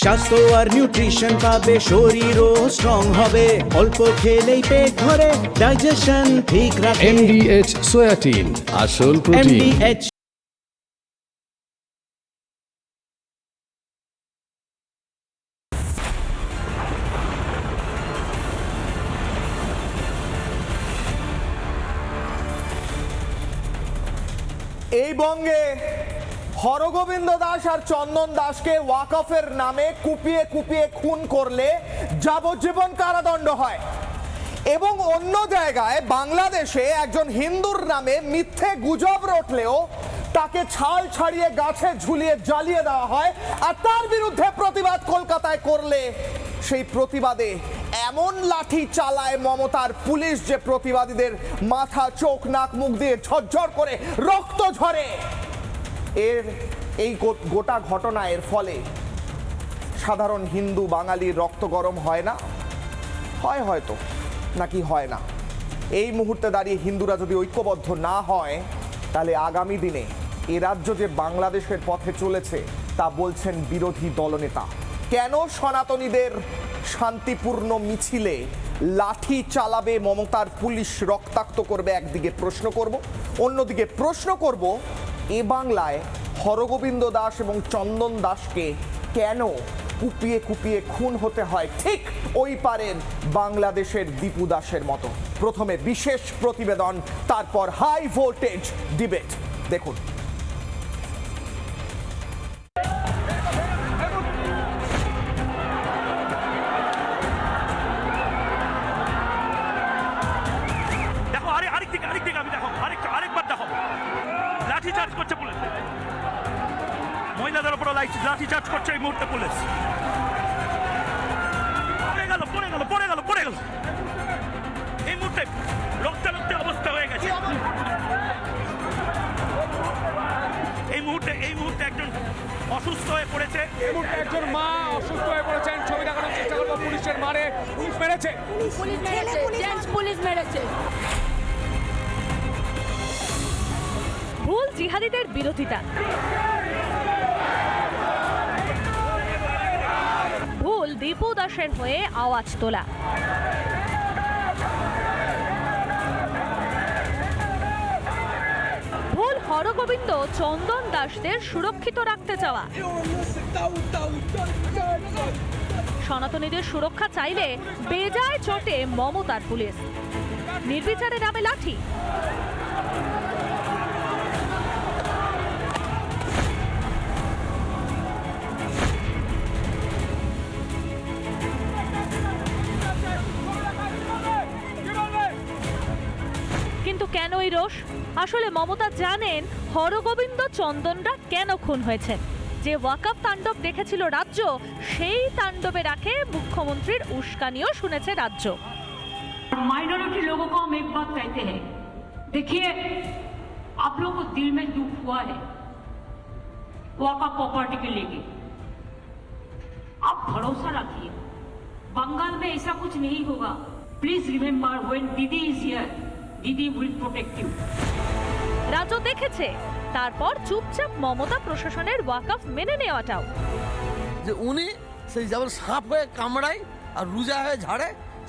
স্বাস্থ্য আর নিউট্রিশন পাবে, শরীরও স্ট্রং হবে, অল্প খেলেই পেট ভরে ডাইজেশন ঠিক রাখে। MDH সোয়াটিন, আসল প্রোটিন। MDH এই বঙ্গে হরগোবিন্দ দাস আর চন্দন দাসকে ওয়াকফের নামে কুপিয়ে কুপিয়ে খুন করলে যাবজ্জীবন কারাদণ্ড হয়, এবং অন্য জায়গায় বাংলাদেশে একজন হিন্দুর নামে মিথ্যে গুজব রটলেও তাকে ছাল ছাড়িয়ে গাছে ঝুলিয়ে জ্বালিয়ে দেওয়া হয়, আর তার বিরুদ্ধে প্রতিবাদ কলকাতায় করলে সেই প্রতিবাদে এমন লাঠি চালায় মমতার পুলিশ যে প্রতিবাদীদের মাথা, চোখ, নাক, মুখ দিয়ে ঝরঝর করে রক্ত ঝরে। এই গোটা ঘটনা এর ফলে সাধারণ হিন্দু বাঙালির রক্ত গরম হয় না? হয় হয়তো, নাকি হয় না? এই মুহূর্তে দাঁড়িয়ে হিন্দুরা যদি ঐক্যবদ্ধ না হয়, তাহলে আগামী দিনে এ রাজ্য যে বাংলাদেশের পথে চলেছে তা বলছেন বিরোধী দলনেতা। কেন সনাতনীদের শান্তিপূর্ণ মিছিলে লাঠি চালাবে মমতার পুলিশ, রক্তাক্ত করবে একদিকে প্রশ্ন করব, অন্যদিকে প্রশ্ন করব এ বাংলায় হরগোবিন্দ দাস এবং চন্দন দাসকে কেন কুপিয়ে কুপিয়ে খুন হতে হয় ঠিক ওই পারের বাংলাদেশের দীপু দাসের মতো। প্রথমে বিশেষ প্রতিবেদন, তারপর হাই ভোল্টেজ ডিবেট। দেখুন। লাঠিচার্জ করছে পুলিশ, মহিলাদের উপর লাঠিচার্জ করছে এই মুহূর্তে পুলিশ। পড়ে গেল এই মুহূর্তে রক্তারক্ত অবস্থা হয়ে গেছে। এই মুহূর্তে একজন অসুস্থ হয়ে পড়েছে। এই মুহূর্তে একজন মা অসুস্থ হয়ে পড়েছেন। ছবি দেখানোর চেষ্টা করবো। পুলিশের মারে, পুলিশ মেরেছে, পুলিশ মেরেছে। ভুল জিহাদিদের বিরোধিতা, ভুল দীপু দাসের হয়ে আওয়াজ তোলা, ভুল হরগোবিন্দ চন্দন দাসদের সুরক্ষিত রাখতে চাওয়া, সনাতনীদের সুরক্ষা চাইলে বেজায় চোটে মমতার পুলিশ, নির্বিচারে নামে লাঠি। কিন্তু কেন এই রোষ? আসলে মমতা জানেন হরগোবিন্দ চন্দনরা কেন খুন হয়েছেন। যে ওয়াকফ তাণ্ডব দেখেছিল রাজ্য, সেই তাণ্ডবে রাখে মুখ্যমন্ত্রীর উস্কানিও শুনেছে রাজ্য। माइनॉरिटी लोगों को हम एक बात कहते हैं, देखिए आप लोगों को दिल में दुख हुआ है वक़्फ़ प्रॉपर्टी के लेके, आप भरोसा रखिए बंगाल में ऐसा कुछ नहीं होगा। प्लीज रिमेम्बर व्हेन दीदी इज हियर, दीदी विल प्रोटेक्ट यू। রাজ্য দেখেছে, তারপর চুপচাপ মমতা প্রশাসনের ওয়াকফ মেনে নেওয়াটাও। যে উনি সেই যেমন সাপ হয়ে কামড়ায় আর রুজা হয়ে ঝাড়ে,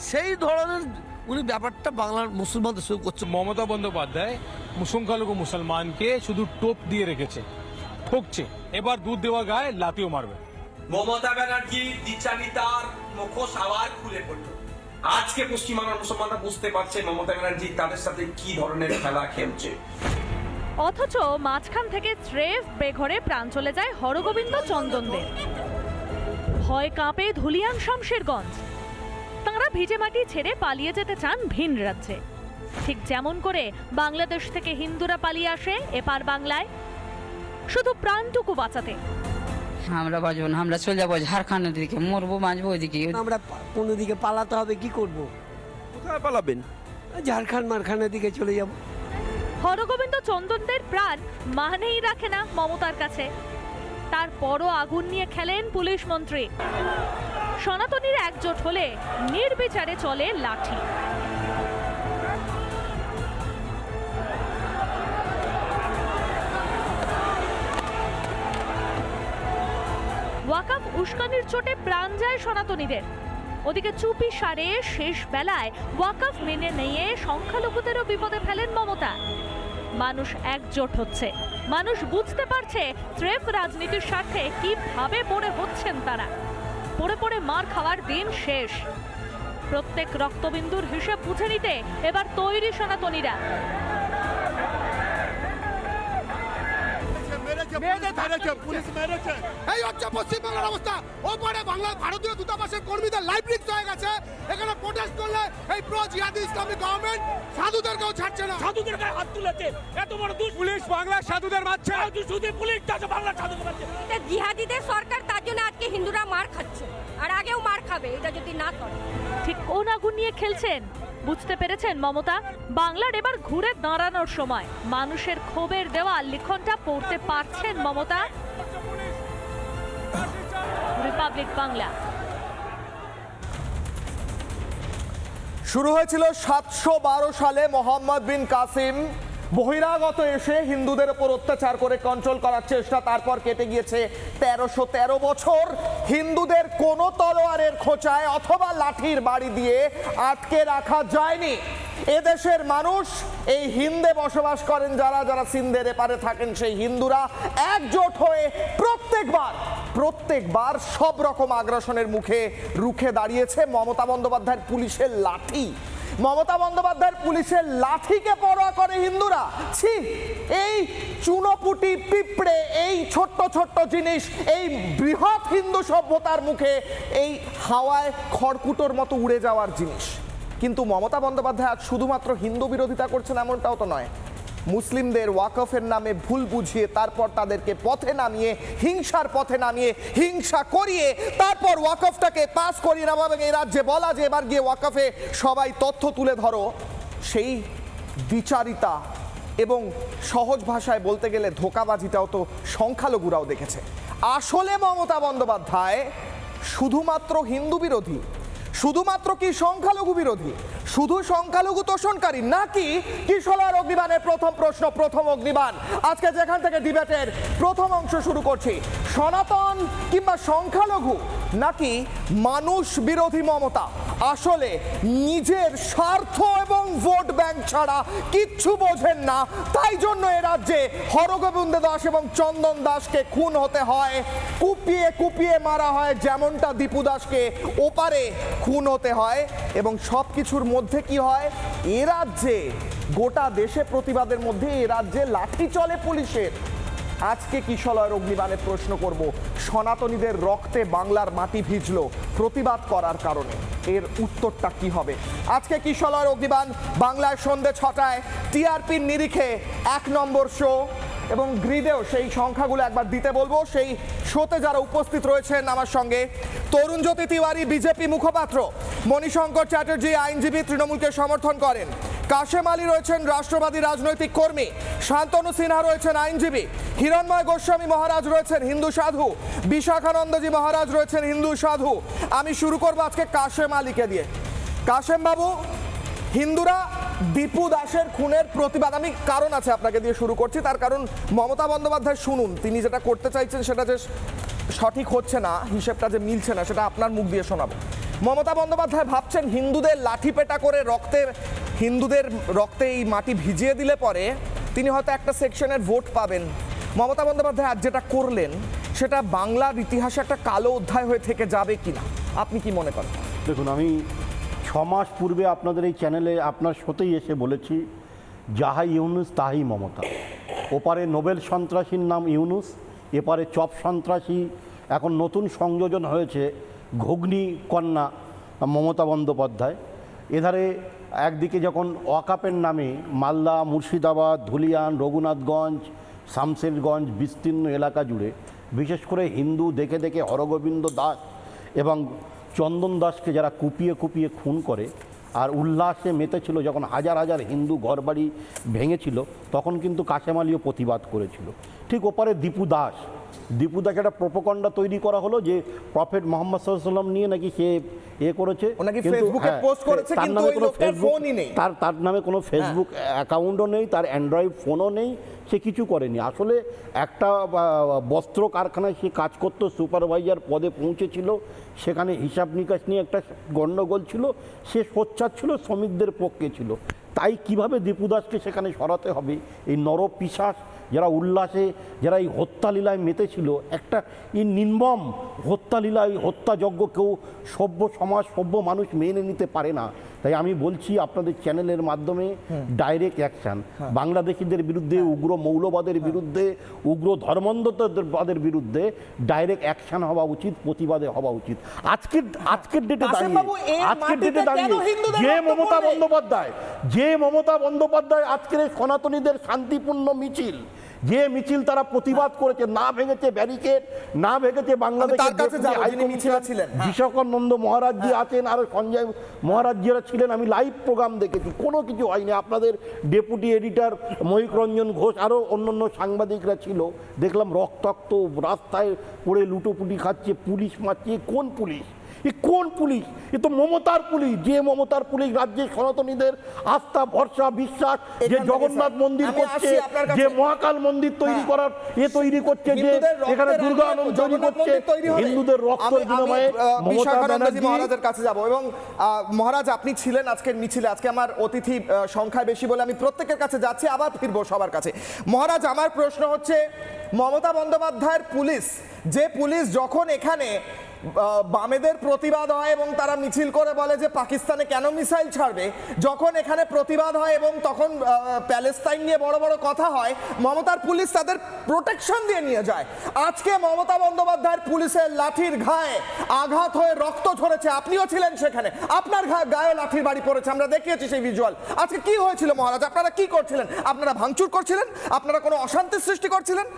সেই ধরনের উনি ব্যাপারটা বাংলার মুসলমানদের সঙ্গে করছে। মমতা বন্দ্যোপাধ্যায় সংখ্যালঘু মুসলমানকে শুধু টোপ দিয়ে রেখেছে, ঠকছে। এবার দুধ দেওয়া গায়ে লাতিও মারবে। মমতা ব্যানার্জি দ্বিচারিতার মুখোশ আবার খুলে পড়ল। আজকে পশ্চিমবাংলার মুসলমানরা বুঝতে পারছে মমতা ব্যানার্জি তাদের সাথে কি ধরনের খেলা খেলছে। অথচ মাঝখান থেকে স্রেফ বেঘরে প্রাণ চলে যায় হরগোবিন্দ চন্দনদের। ভয় কাঁপে ধুলিয়ান শমশেরগঞ্জ। তাঁরা ভিজে মাটি ছেড়ে পালিয়ে যেতে চান ভিন রাজ্যে, ঠিক যেমন করে বাংলাদেশ থেকে হিন্দুরা পালিয়ে আসে এপার বাংলায়, শুধু প্রাণটুকু বাঁচাতে। আমরা বাঁচবো না, আমরা চলে যাবো ঝাড়খণ্ডের দিকে, মরবো বাঁচবো ওইদিকে। আমরা কোনো দিকে পালাতে হবে, কি করব? কোথায় পালাবেন? ঝাড়খণ্ড মারখানের দিকে চলে যাব। হরগোবিন্দ চন্দনদের প্রাণ মানেই রাখে না মমতার কাছে। তারপরও আগুন নিয়ে খেলেন পুলিশ মন্ত্রী। সনাতনীর একজোট হলে নির্বিচারে চলে লাঠি। ওয়াকফ উস্কানির চোটে প্রাণ যায় সনাতনীদের। ওদিকে চুপি সারে শেষ বেলায় ওয়াকফ মেনে নিয়ে সংখ্যালঘুদেরও বিপদে ফেলেন মমতা। মানুষ একজোট হচ্ছে, মানুষ বুঝতে পারছে স্রেফ রাজনীতির স্বার্থে কিভাবে পড়ে হচ্ছেন তারা। পড়ে পড়ে মার খাওয়ার দিন শেষ। প্রত্যেক রক্তবিন্দুর হিসেব বুঝে নিতে এবার তৈরি সনাতনীরা। এই হচ্ছে পশ্চিমবঙ্গের অবস্থা। ওপরে বাংলার ভারতীয় দূতাবাসের কর্মীদের লাইভ রিস্ক হয়ে গেছে। এখানে প্রোটেস্ট করলে এই প্রো জিহাদি ইসলামিক গভর্নমেন্ট সাধুদেরকেও ছাড়ছে না। সাধুদের গায়ে হাত তুলেছে, এত বড় পুলিশ বাংলার সাধুদের মারছে, শুধু পুলিশ বাংলার সাধুদের মারছে। জিহাদিদের সরকার, তার জন্য আজকে হিন্দুরা মার খাচ্ছে, আর আগেও মার খাবে এটা যদি না করে। ঠিক কোন আগুন নিয়ে খেলছেন বুঝতে পেরেছেন মমতা। বাংলার এবার ঘুরে দাঁড়ানোর সময়। মানুষের ক্ষোভের দেওয়াল লিখনটা পড়তে পারছেন মমতা। রিপাবলিক বাংলা। শুরু হয়েছিল 712 সালে মোহাম্মদ বিন কাসিম বহিরাগত এসে হিন্দুদের উপর অত্যাচার করে কন্ট্রোল করার চেষ্টা। তারপর কেটে গিয়েছে 1313 বছর। হিন্দুদের কোনো তলোয়ারের খোঁচায় অথবা লাঠির বাড়ি দিয়ে আটকে রাখা যায়নি। এদেশের মানুষ, এই হিন্দে বসবাস করেন যারা যারা সিন্ধের এপারে থাকেন সেই হিন্দুরা একজোট হয়ে প্রত্যেকবার সব রকম আগ্রাসনের মুখে রুখে দাঁড়িয়েছে মমতা বন্দ্যোপাধ্যায়ের পুলিশের লাঠি। মমতা বন্দ্যোপাধ্যায়ের পুলিশের লাঠিকে পরোয়া করে হিন্দুরা? ছি, এই চুনোপুটি পিঁপড়ে, এই ছোট্ট ছোট্ট জিনিস, এই বৃহৎ হিন্দু সভ্যতার মুখে এই হাওয়ায় খড়কুটোর মতো উড়ে যাওয়ার জিনিস। কিন্তু মমতা বন্দ্যোপাধ্যায় আজ শুধুমাত্র হিন্দু বিরোধিতা করছেন এমনটাও তো নয়। মুসলিমদের ওয়াকফের নামে ভুল বুঝিয়ে তারপর তাদেরকে পথে নামিয়ে, হিংসার পথে নামিয়ে, হিংসা করিয়ে তারপর ওয়াকফটাকে পাস করিয়ে নেওয়া এবং এই রাজ্যে বলা যে এবার গিয়ে ওয়াকফে সবাই তথ্য তুলে ধরো, সেই দ্বিচারিতা এবং সহজ ভাষায় বলতে গেলে ধোঁকাবাজিটাও তো সংখ্যালঘুরাও দেখেছে। আসলে মমতা বন্দ্যোপাধ্যায় শুধুমাত্র হিন্দু বিরোধী, শুধুমাত্র কি সংখ্যালঘু বিরোধী, শুধু সংখ্যালঘু তোষণকারী, নাকি কিশোর অগ্নিবাণের প্রথম প্রশ্ন, প্রথম অগ্নিবাণ আজকে যেখান থেকে ডিবেটের প্রথম অংশ শুরু করছি, সনাতন কিংবা সংখ্যালঘু নাকি মানুষ বিরোধী মমতা আসলে নিজের স্বার্থ এবং ভোট ব্যাংক ছাড়া কিচ্ছু বোঝেন না, তাই জন্য এ রাজ্যে হরগোবিন্দ দাস এবং চন্দন দাসকে খুন হতে হয়, কুপিয়ে কুপিয়ে মারা হয়, যেমনটা দীপু দাসকে ওপারে খুন হতে হয়, এবং সব কিছুর মধ্যে কি হয়, এ রাজ্যে গোটা দেশে প্রতিবাদের মধ্যে এ রাজ্যে লাঠি চলে পুলিশের। আজকে কিশলয়ের অগ্নিবাণের প্রশ্ন করব, সনাতনীদের রক্তে বাংলার মাটি ভিজলো প্রতিবাদ করার কারণে, এর উত্তরটা কি হবে? আজকে কিশলয়ের অগ্নিবাণ বাংলায় সন্ধ্যে 6টায় টিআরপির নিরিখে 1 নম্বর শো, এবং গ্রিডেও সেই সংখ্যাগুলো একবার দিতে বলবো। সেই শোতে যারা উপস্থিত রয়েছেন আমার সঙ্গে, তরুণ জ্যোতি তিওয়ারি বিজেপি মুখপাত্র, মণিশঙ্কর চ্যাটার্জি আইনজীবী, তৃণমূলকে সমর্থন করেন, কাশেম আলী রয়েছেন রাষ্ট্রবাদী রাজনৈতিক কর্মী, শান্তনু সিনহা রয়েছেন আইনজীবী, হিরণময় গোস্বামী মহারাজ রয়েছেন হিন্দু সাধু, বিশাখানন্দজি মহারাজ রয়েছেন হিন্দু সাধু। আমি শুরু করবো আজকে কাশেম আলীকে দিয়ে। কাশেম বাবু, হিন্দুরা দীপু দাসের খুনের প্রতিবাদ, আমি কারণ আছে আপনাকে দিয়ে শুরু করছি, তার কারণ মমতা বন্দ্যোপাধ্যায় শুনুন তিনি যেটা করতে চাইছেন সেটা যে সঠিক হচ্ছে না, হিসেবটা যে মিলছে না, সেটা আপনার মুখ দিয়ে শোনাবো। মমতা বন্দ্যোপাধ্যায় ভাবছেন হিন্দুদের লাঠি পেটা করে হিন্দুদের রক্তে এই মাটি ভিজিয়ে দিলে পরে তিনি হয়তো একটা সেকশনের ভোট পাবেন। মমতা বন্দ্যোপাধ্যায় আজ যেটা করলেন সেটা বাংলার ইতিহাসে একটা কালো অধ্যায় হয়ে থেকে যাবে কিনা, আপনি কি মনে করেন? দেখুন, আমি 6 মাস পূর্বে আপনাদের এই চ্যানেলে আপনার শোতেই এসে বলেছি, যাহাই ইউনুস তাহাই মমতা। ওপারে নোবেল সন্ত্রাসীর নাম ইউনুস, এপারে চপ সন্ত্রাসী, এখন নতুন সংযোজন হয়েছে ঘুগনি কন্যা মমতা বন্দ্যোপাধ্যায়। এধারে একদিকে যখন ওয়াকাপের নামে মালদা, মুর্শিদাবাদ, ধুলিয়ান, রঘুনাথগঞ্জ, শামশেরগঞ্জ বিস্তীর্ণ এলাকা জুড়ে বিশেষ করে হিন্দু দেখে দেখে হরগোবিন্দ দাস এবং চন্দন দাসকে যারা কুপিয়ে কুপিয়ে খুন করে, আর উল্লাসে মেতেছিল যখন হাজার হাজার হিন্দু ঘরবাড়ি ভেঙেছিল, তখন কিন্তু কাশেম আলীও প্রতিবাদ করেছিল। ঠিক ওপারে দীপু দাকে একটা প্রোপাগান্ডা তৈরি করা হলো যে প্রফেট মোহাম্মদ সাল্লাল্লাহু আলাইহি ওয়াসাল্লাম নিয়ে নাকি সে করেছে, ও নাকি কিন্তু ফেসবুকে পোস্ট করেছে, তার কিন্তু নামে ওই কোনো লোকটার ফোনই নেই। তার নামে কোনো ফেসবুক অ্যাকাউন্টও নেই, তার অ্যান্ড্রয়েড ফোনও নেই, সে কিছু করেনি। আসলে একটা বস্ত্র কারখানায় সে কাজ করতো, সুপারভাইজার পদে পৌঁছেছিল, সেখানে হিসাব নিকাশ নিয়ে একটা গণ্ডগোল ছিল, সে সোচ্চার ছিল, শ্রমিকদের পক্ষে ছিল। তাই কিভাবে দীপু দাসকে সেখানে সরাতে হবে, এই নরপিশাচ যারা উল্লাসে, যারা এই হত্যালীলায় মেতেছিল, একটা এই নির্মম হত্যালীলায়, হত্যাযজ্ঞ কেউ সভ্য সমাজ, সভ্য মানুষ মেনে নিতে পারে না। তাই আমি বলছি আপনাদের চ্যানেলের মাধ্যমে ডাইরেক্ট অ্যাকশান, বাংলাদেশিদের বিরুদ্ধে, উগ্র মৌলবাদের বিরুদ্ধে, উগ্র ধর্মান্ধতাবাদের বিরুদ্ধে ডাইরেক্ট অ্যাকশান হওয়া উচিত, প্রতিবাদে হওয়া উচিত। আজকের ডেটে দাঁড়িয়ে যে মমতা বন্দ্যোপাধ্যায় আজকের এই সনাতনীদের শান্তিপূর্ণ মিছিল, যে মিছিল তারা প্রতিবাদ করেছে, না ভেঙেছে ব্যারিকেড, না ভেঙেছে বাংলাদেশের বিশ্বকর্ণন্দ মহারাজজি আছেন, আর সঞ্জয় মহারাজজিরা ছিলেন, আমি লাইভ প্রোগ্রাম দেখেছি, কোনো কিছু হয়নি। আপনাদের ডেপুটি এডিটর মহিক রঞ্জন ঘোষ, আরও অন্যান্য সাংবাদিকরা ছিল, দেখলাম রক্তাক্ত রাস্তায় পড়ে লুটোপুটি খাচ্ছে, পুলিশ মারছে। কোন পুলিশ? কোন পুলিশ? এ তো মমতার পুলিশ, যে মমতার পুলিশ রাজ্যের সনাতনীদের আস্থা, ভরসা, বিশ্বাস, যে জগন্নাথ মন্দির করছে, যে মহাকাল মন্দির তৈরি করার তৈরি করছে, যে এখানে দুর্গা আনন্দ তৈরি করছে, হিন্দুদের রক্ত বিনিময়ে মমতা ব্যানার্জি। মহারাজের কাছে যাব, এবং মহারাজ আপনি ছিলেন আজকের মিছিলে, আজকে আমার অতিথি সংখ্যায় বেশি বলে আমি প্রত্যেকের কাছে যাচ্ছি, আবার ফিরবো সবার কাছে। মহারাজ, আমার প্রশ্ন হচ্ছে, মমতা বন্দ্যোপাধ্যায়ের পুলিশ, যে পুলিশ যখন এখানে বামেদের প্রতিবাদ হয় এবং তারা মিছিল করে বলে যে পাকিস্তানে কেন মিসাইল ছাড়বে, যখন এখানে প্রতিবাদ হয় এবং তখন প্যালেস্তাইন নিয়ে বড় বড় কথা হয়, মমতার পুলিশ তাদের প্রোটেকশন দিয়ে নিয়ে যায়। আজকে মমতা বন্দ্যোপাধ্যায়ের পুলিশের লাঠির ঘায়ে আঘাত হয়ে রক্ত ঝরেছে, আপনিও ছিলেন সেখানে, আপনার গায়ে লাঠির বাড়ি পড়েছে, আমরা দেখিয়েছি সেই ভিজুয়াল। আজকে কি হয়েছিল মহারাজ? আপনারা কি করছিলেন? আপনারা ভাঙচুর করছিলেন? আপনারা কোনো অশান্তি সৃষ্টি করছিলেন?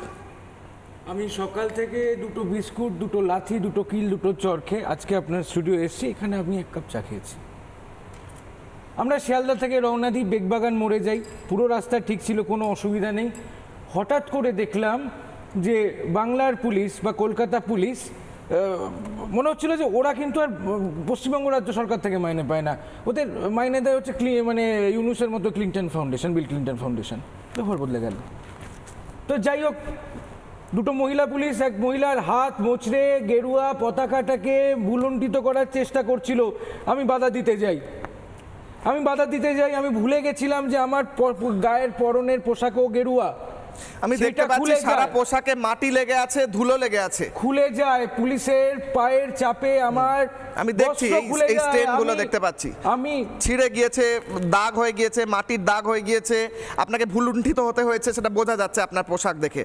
আমি সকাল থেকে দুটো বিস্কুট, দুটো লাথি, দুটো কিল, দুটো চরখে আজকে আপনার স্টুডিও এসেছি, এখানে আপনি এক কাপ চা খেয়েছি। আমরা শিয়ালদা থেকে রওনা দিই, বেগবাগান মোড়ে যাই, পুরো রাস্তা ঠিক ছিল, কোনো অসুবিধা নেই। হঠাৎ করে দেখলাম যে বাংলার পুলিশ বা কলকাতা পুলিশ, মনে হচ্ছিল যে ওরা কিন্তু আর পশ্চিমবঙ্গ রাজ্য সরকার থেকে মাইনে পায় না, ওদের মাইনে দেয় হচ্ছে মানে ইউনুসের মতো Clinton foundation, Bill Clinton foundation. ব্যাপার বদলে গেল। তো যাই হোক, দুটো মহিলা পুলিশ এক মহিলার হাত মোচড়ে গেরুয়া পতাকাটাকে ভুলুণ্ঠিত করার চেষ্টা করছিল। আমি বাধা দিতে যাই, আমি ভুলে গেছিলাম যে আমার গায়ের পরনের পোশাকও গেরুয়া। আমি দেখতে পাচ্ছি সারা পোশাকে মাটি লেগে আছে, ধুলো লেগে আছে। খুলে যায় পুলিশের পায়ের চাপে, আমি দেখছি এই স্টেনগুলো দেখতে পাচ্ছি, আমি ছিঁড়ে গিয়েছে, দাগ হয়ে গিয়েছে, মাটির দাগ হয়ে গিয়েছে, আপনাকে ভুলুণ্ঠিত হতে হয়েছে, সেটা বোঝা যাচ্ছে আপনার পোশাক দেখে।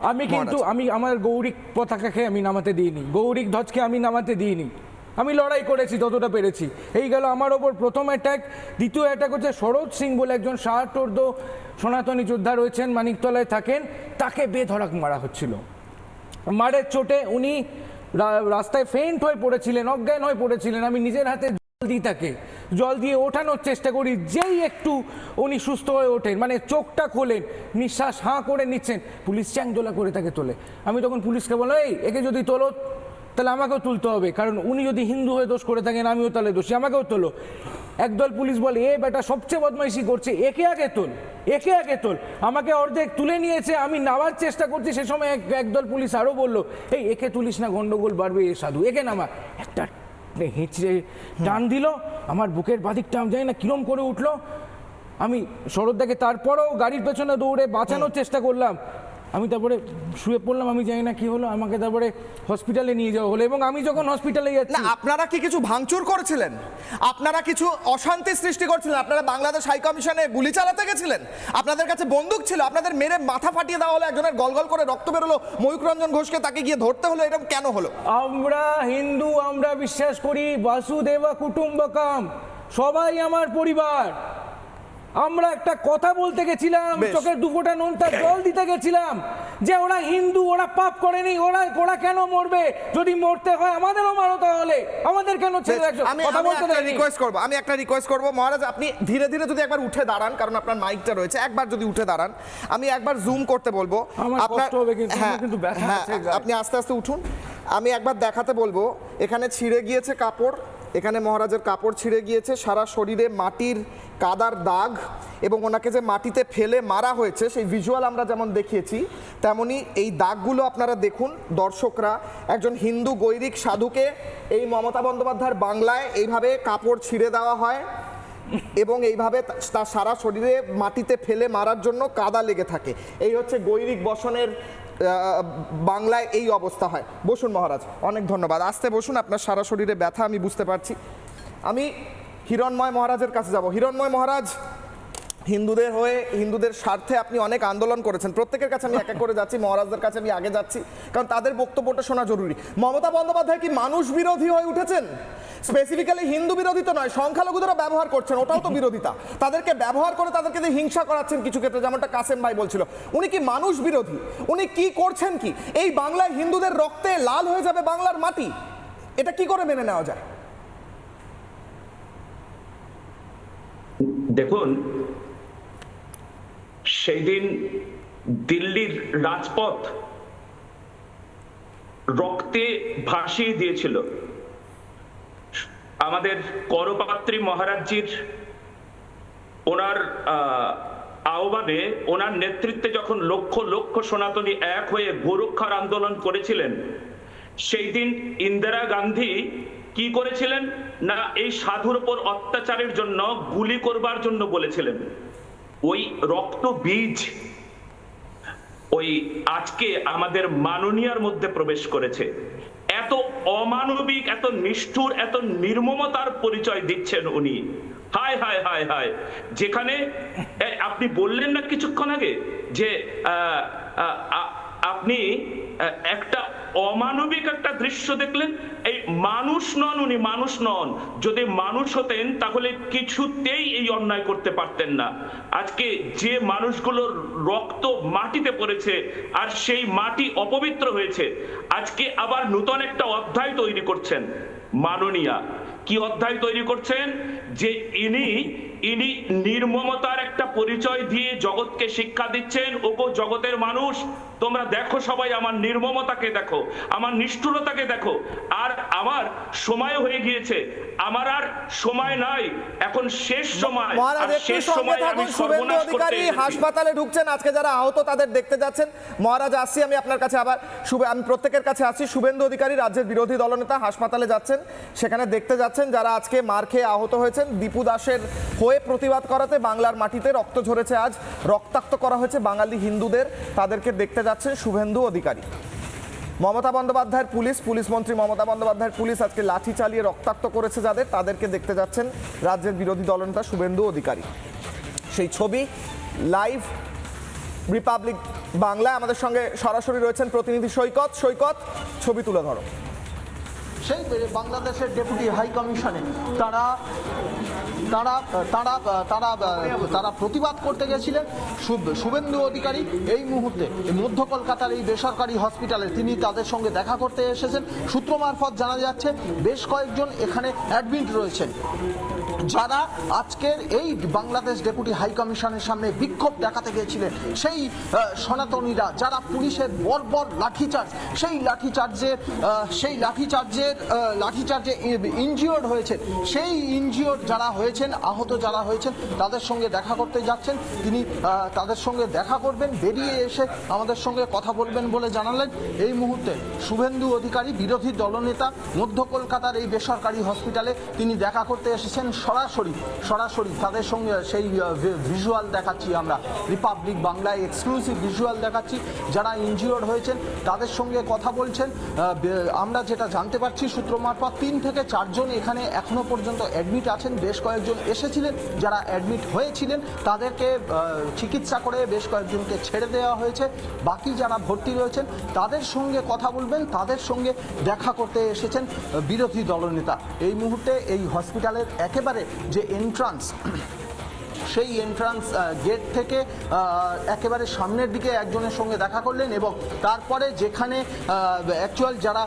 আমি আমার গৌরিক পতাকাকে আমি নামাতে দিইনি, গৌরিক ধ্বজকে আমি নামাতে দিইনি। আমি লড়াই করেছি যতটা পেরেছি। এই গেল আমার ওপর প্রথম অ্যাটাক। দ্বিতীয় অ্যাটাক হচ্ছে সরোজ সিং বলে একজন ষাটোর্ধ্ব সনাতনী যোদ্ধা রয়েছেন, মানিকতলায় থাকেন, তাকে বেধড়ক মারা হচ্ছিল। মারের চোটে উনি রাস্তায় ফেইন্ট হয়ে পড়েছিলেন, অজ্ঞান হয়ে পড়েছিলেন। আমি নিজের হাতে জল দিয়ে ওঠানোর চেষ্টা করি, যেই একটু উনি সুস্থ হয়ে ওঠেন, মানে চোখটা খোলেন, নিঃশ্বাস হাঁ করে নিচ্ছেন, পুলিশ চ্যাংদোলা করে তাকে তোলে। আমি তখন পুলিশকে বললাম, একে যদি তোলো তাহলে আমাকেও তুলতে হবে, কারণ উনি যদি হিন্দু হয়ে দোষ করে থাকেন, আমিও তাহলে দোষী, আমাকেও তোলো। একদল পুলিশ বলে, বেটা সবচেয়ে বদমাইশি করছে, একে আগে তোল। আমাকে অর্ধেক তুলে নিয়েছে, আমি নামার চেষ্টা করছি, সে সময় একদল পুলিশ আরও বললো, একে তুলিস না, গন্ডগোল বাড়বে, এ সাধু, একে নামা। একটা হেঁচড়ে টান দিল, আমার বুকের বাদিকটা আমি জানি না কিরম করে উঠলো। আমি শরৎদাকে তারপরেও গাড়ির পেছনে দৌড়ে বাঁচানোর চেষ্টা করলাম। আমি তারপরে শুয়ে পড়লাম, আমি জানি না কি হলো, আমাকে তারপরে হসপিটালে নিয়ে যাওয়া হলো। এবং আমি যখন হসপিটালে যাচ্ছি, না, আপনারা কি কিছু ভাঙচুর করেছিলেন? আপনারা কিছু অশান্তি সৃষ্টি করছিলেন? আপনারা বাংলাদেশ হাই কমিশনে গুলি চালাতে গেছিলেন? আপনাদের কাছে বন্দুক ছিল? আপনাদের মেরে মাথা ফাটিয়ে দেওয়া হলো, একজনের গলগল করে রক্ত বেরোলো, ময়ূক রঞ্জন ঘোষকে তাকে গিয়ে ধরতে হলো, এরকম কেন হলো? আমরা হিন্দু, আমরা বিশ্বাস করি বাসুদেবা কুটুম্বকম, সবাই আমার পরিবার। আমরা একটা কথা বলতে গেছিলাম, চোখের দুফোঁটা নোনতা জল দিতে গেছিলাম, যে ওরা হিন্দু, ওরা পাপ করেনি, ওরা কেন মরবে? যদি মরতে হয় আমাদেরও মারো, তাহলে আমাদের কেন ছেড়ে রাখছো? কথা বলতে দেয়নি। আমি একটা রিকোয়েস্ট করব মহারাজ, আপনি ধীরে ধীরে যদি একবার উঠে দাঁড়ান, কারণ আপনার মাইকটা রয়েছে, একবার যদি উঠে দাঁড়ান, আমি একবার জুম করতে বলবো। আমার কষ্ট হবে কিন্তু, আমার কিন্তু ব্যথা আছে। আপনি আস্তে আস্তে উঠুন, আমি একবার দেখাতে বলবো। এখানে ছিঁড়ে গিয়েছে কাপড়, এখানে মহারাজের কাপড় ছিঁড়ে গিয়েছে, সারা শরীরে মাটির কাদার দাগ, এবং ওনাকে যে মাটিতে ফেলে মারা হয়েছে সেই ভিজুয়াল আমরা যেমন দেখিয়েছি, তেমনি এই দাগগুলো আপনারা দেখুন দর্শকরা। একজন হিন্দু গৈরিক সাধুকে এই মমতা বন্দ্যোপাধ্যায়ের বাংলায় এইভাবে কাপড় ছিঁড়ে দেওয়া হয় এবং এইভাবে তার সারা শরীরে মাটিতে ফেলে মারার জন্য কাদা লেগে থাকে। এই হচ্ছে গৈরিক বসনের বাংলায় এই অবস্থা হয়। বসুন মহারাজ, অনেক ধন্যবাদ। আস্তে বসুন, আপনার সারা শরীরে ব্যথা আমি বুঝতে পারছি। আমি হিরণময় মহারাজের কাছে যাব। হিরণময় মহারাজ, হিন্দুদের হয়ে, হিন্দুদের স্বার্থে আপনি অনেক আন্দোলন করেছেন। প্রত্যেকের কাছে আমি এক এক করে যাচ্ছি, মহারাজদের কাছে আমি আগে যাচ্ছি, কারণ তাদের বক্তব্যটা শোনা জরুরি। মমতা বন্দ্যোপাধ্যায় কি মানুষ বিরোধী হয়ে উঠেছেন? স্পেসিফিক্যালি হিন্দু বিরোধী তো নয়, সংখ্যালঘুদেরও ব্যবহার করছেন, ওটাও তো বিরোধিতা। তাদেরকে ব্যবহার করে তাদেরকে দিয়ে হিংসা করাচ্ছেন কিছু ক্ষেত্রে, যেমনটা কাসেম ভাই বলছিল। উনি কি মানুষ বিরোধী? উনি কি করছেন? কি এই বাংলায় হিন্দুদের রক্তে লাল হয়ে যাবে বাংলার মাটি? এটা কি করে মেনে নেওয়া যায়? দেখুন, সেই দিন দিল্লির রাজপথ রক্তে ভাসিয়ে দিয়েছিল। আমাদের করপাত্রী মহারাজজির ওনার আহ্বানে, ওনার নেতৃত্বে যখন লক্ষ লক্ষ সনাতনী এক হয়ে গোরক্ষার আন্দোলন করেছিলেন, সেই দিন ইন্দিরা গান্ধী কি করেছিলেন না, এই সাধুর উপর অত্যাচারের জন্য গুলি করবার জন্য বলেছিলেন। ওই রক্ত বীজ ওই আজকে আমাদের মাননীয়ার মধ্যে প্রবেশ করেছে। এত অমানবিক, এত নিষ্ঠুর, এত নির্মমতার পরিচয় দিচ্ছেন উনি। হায় হায় হায় হায়। যেখানে আপনি বললেন না কিছুক্ষণ আগে যে আপনি একটা অমানবিক একটা দৃশ্য দেখলেন, এই মানুষ নন, উনি মানুষ নন। যদি মানুষ হতেন তাহলে কিছুতেই এই অন্যায় করতে পারতেন না। আজকে যে মানুষগুলোর রক্ত মাটিতে পড়েছে আর সেই মাটি অপবিত্র হয়েছে, আজকে আবার নতুন একটা অধ্যায় তৈরি করছেন মাননীয়া। কি অধ্যায় তৈরি করছেন? যে ইনি নির্মমতার একটা পরিচয় দিয়ে জগৎকে শিক্ষা দিচ্ছেন। ওগো জগতের মানুষ, তোমরা দেখো, সবাই আমার নির্মমতাকে দেখো, আমার নিষ্ঠুরতাকে দেখো। আর আমার সময় হয়ে গিয়েছে, আমার আর সময় নাই, এখন শেষ সময়। আর শেষ সময় আমি সর্বনাশ করতে এসেছি। হাসপাতালে ঢুকছেন, আজকে যারা আহত তাদের দেখতে যাচ্ছেন। মহারাজ, আসছি আমি আপনার কাছে আবার। আমি প্রত্যেকের কাছে আসছি। শুভেন্দু অধিকারী, রাজ্যের বিরোধী দলনেতা, হাসপাতালে যাচ্ছেন, সেখানে দেখতে যাচ্ছেন যারা আজকে মার খেয়ে আহত হয়েছেন। দীপু দাসের হয়ে প্রতিবাদ করাতে বাংলার মাটিতে রক্ত ঝরেছে, আজ রক্তাক্ত করা হয়েছে বাঙালি হিন্দুদের, তাদেরকে দেখতে যাচ্ছেন শুভেন্দু অধিকারী। মমতা বন্দ্যোপাধ্যায়ের পুলিশ মন্ত্রী মমতা বন্দ্যোপাধ্যায়ের পুলিশ আজকে লাঠি চালিয়ে রক্তাক্ত করেছে যাদের, তাদেরকে দেখতে যাচ্ছেন রাজ্যের বিরোধী দলনেতা শুভেন্দু অধিকারী। সেই ছবি লাইভ রিপাবলিক বাংলায়। আমাদের সঙ্গে সরাসরি রয়েছেন প্রতিনিধি সৈকত। সৈকত, ছবি তুলে ধরো। সেই বাংলাদেশের ডেপুটি হাই কমিশনে তারা তারা তারা তারা তারা প্রতিবাদ করতে গেছিলেন। শুভেন্দু অধিকারী এই মুহূর্তে মধ্য কলকাতার এই বেসরকারি হসপিটালে তিনি তাদের সঙ্গে দেখা করতে এসেছেন। সূত্র মারফত জানা যাচ্ছে বেশ কয়েকজন এখানে অ্যাডমিট রয়েছেন, যারা আজকের এই বাংলাদেশ ডেপুটি হাই কমিশনের সামনে বিক্ষোভ দেখাতে গিয়েছিলেন। সেই সনাতনীরা যারা পুলিশের বর্বর লাঠিচার্জ, সেই লাঠিচার্জে ইনজিওর্ড হয়েছেন, সেই ইনজিওর্ড যারা হয়েছেন, আহত যারা হয়েছেন, তাদের সঙ্গে দেখা করতে যাচ্ছেন। তিনি তাদের সঙ্গে দেখা করবেন, বেরিয়ে এসে আমাদের সঙ্গে কথা বলবেন বলে জানালেন। এই মুহূর্তে শুভেন্দু অধিকারী, বিরোধী দলনেতা, মধ্য কলকাতার এই বেসরকারি হসপিটালে তিনি দেখা করতে এসেছেন। সরাসরি তাদের সঙ্গে সেই ভিজুয়াল দেখাচ্ছি আমরা, রিপাবলিক বাংলায় এক্সক্লুসিভ ভিজুয়াল দেখাচ্ছি। যারা ইনজিওর্ড হয়েছেন তাদের সঙ্গে কথা বলছেন। আমরা যেটা জানতে পারছি সূত্র মারফত 3 থেকে 4 জন এখানে এখনো পর্যন্ত অ্যাডমিট আছেন। বেশ কয়েকজন এসেছিলেন, যারা অ্যাডমিট হয়েছিলেন তাদেরকে চিকিৎসা করে বেশ কয়েকজনকে ছেড়ে দেওয়া হয়েছে। বাকি যারা ভর্তি রয়েছেন তাদের সঙ্গে কথা বলবেন, তাদের সঙ্গে দেখা করতে এসেছেন বিরোধী দলনেতা। এই মুহূর্তে এই হসপিটালের একেবারে যে এন্ট্রান্স, সেই এন্ট্রান্স গেট থেকে একেবারে সামনের দিকে একজনের সঙ্গে দেখা করলেন এবং তারপরে যেখানে অ্যাকচুয়াল যারা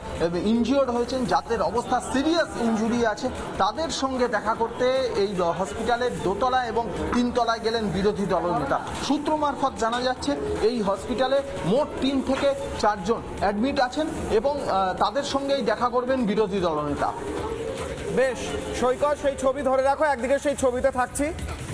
ইনজিওর্ড হয়েছেন, যাদের অবস্থা সিরিয়াস ইনজুরি আছে, তাদের সঙ্গে দেখা করতে এই হসপিটালের দোতলা এবং তিনতলায় গেলেন বিরোধী দলনেতা। সূত্র মারফত জানা যাচ্ছে এই হসপিটালে মোট 3 থেকে 4 জন অ্যাডমিট আছেন এবং তাদের সঙ্গেই দেখা করবেন বিরোধী দলনেতা। বেশ, সৈকত সেই ছবি ধরে রাখো, একদিকে সেই ছবিতে থাকছি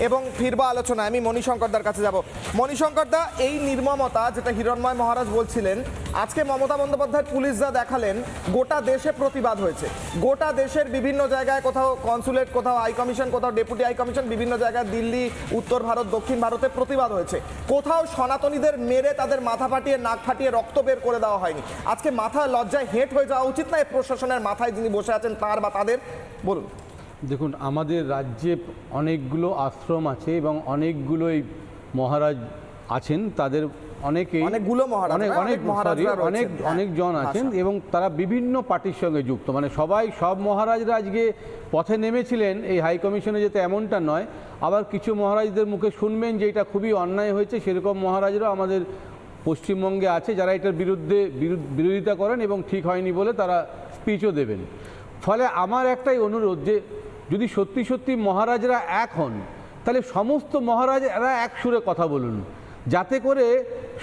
এবং ফিরবো আলোচনায়। আমি মণিশঙ্করদার কাছে যাব। মণিশঙ্করদা, এই নির্মমতা যেটা হিরণময় মহারাজ বলছিলেন, আজকে মমতা বন্দ্যোপাধ্যায় পুলিশ যা দেখালেন, গোটা দেশে প্রতিবাদ হয়েছে। গোটা দেশের বিভিন্ন জায়গায়, কোথাও কনসুলেট, কোথাও হাই কমিশন, কোথাও ডেপুটি হাই কমিশন, বিভিন্ন জায়গায় দিল্লি, উত্তর ভারত, দক্ষিণ ভারতে প্রতিবাদ হয়েছে। কোথাও সনাতনীদের মেরে তাদের মাথা ফাটিয়ে, নাক ফাটিয়ে রক্ত বের করে দেওয়া হয়নি। আজকে মাথা লজ্জায় হেঁট হয়ে যাওয়া উচিত না এই প্রশাসনের মাথায় যিনি বসে আছেন তার বা তাদের? বলুন। দেখুন, আমাদের রাজ্যে অনেকগুলো আশ্রম আছে এবং অনেকগুলোই মহারাজ আছেন, তাদের অনেকেই অনেকজন আছেন এবং তারা বিভিন্ন পার্টির সঙ্গে যুক্ত। মানে সব মহারাজরা আজকে পথে নেমেছিলেন এই হাই কমিশনে যেতে, এমনটা নয়। আবার কিছু মহারাজদের মুখে শুনবেন যে এটা খুবই অন্যায় হয়েছে, সেরকম মহারাজরাও আমাদের পশ্চিমবঙ্গে আছে যারা এটার বিরোধিতা করেন এবং ঠিক হয়নি বলে তারা স্পিচও দেবেন। ফলে আমার একটাই অনুরোধ যে যদি সত্যি সত্যি মহারাজরা এক হন, তাহলে সমস্ত মহারাজরা এক সুরে কথা বলুন, যাতে করে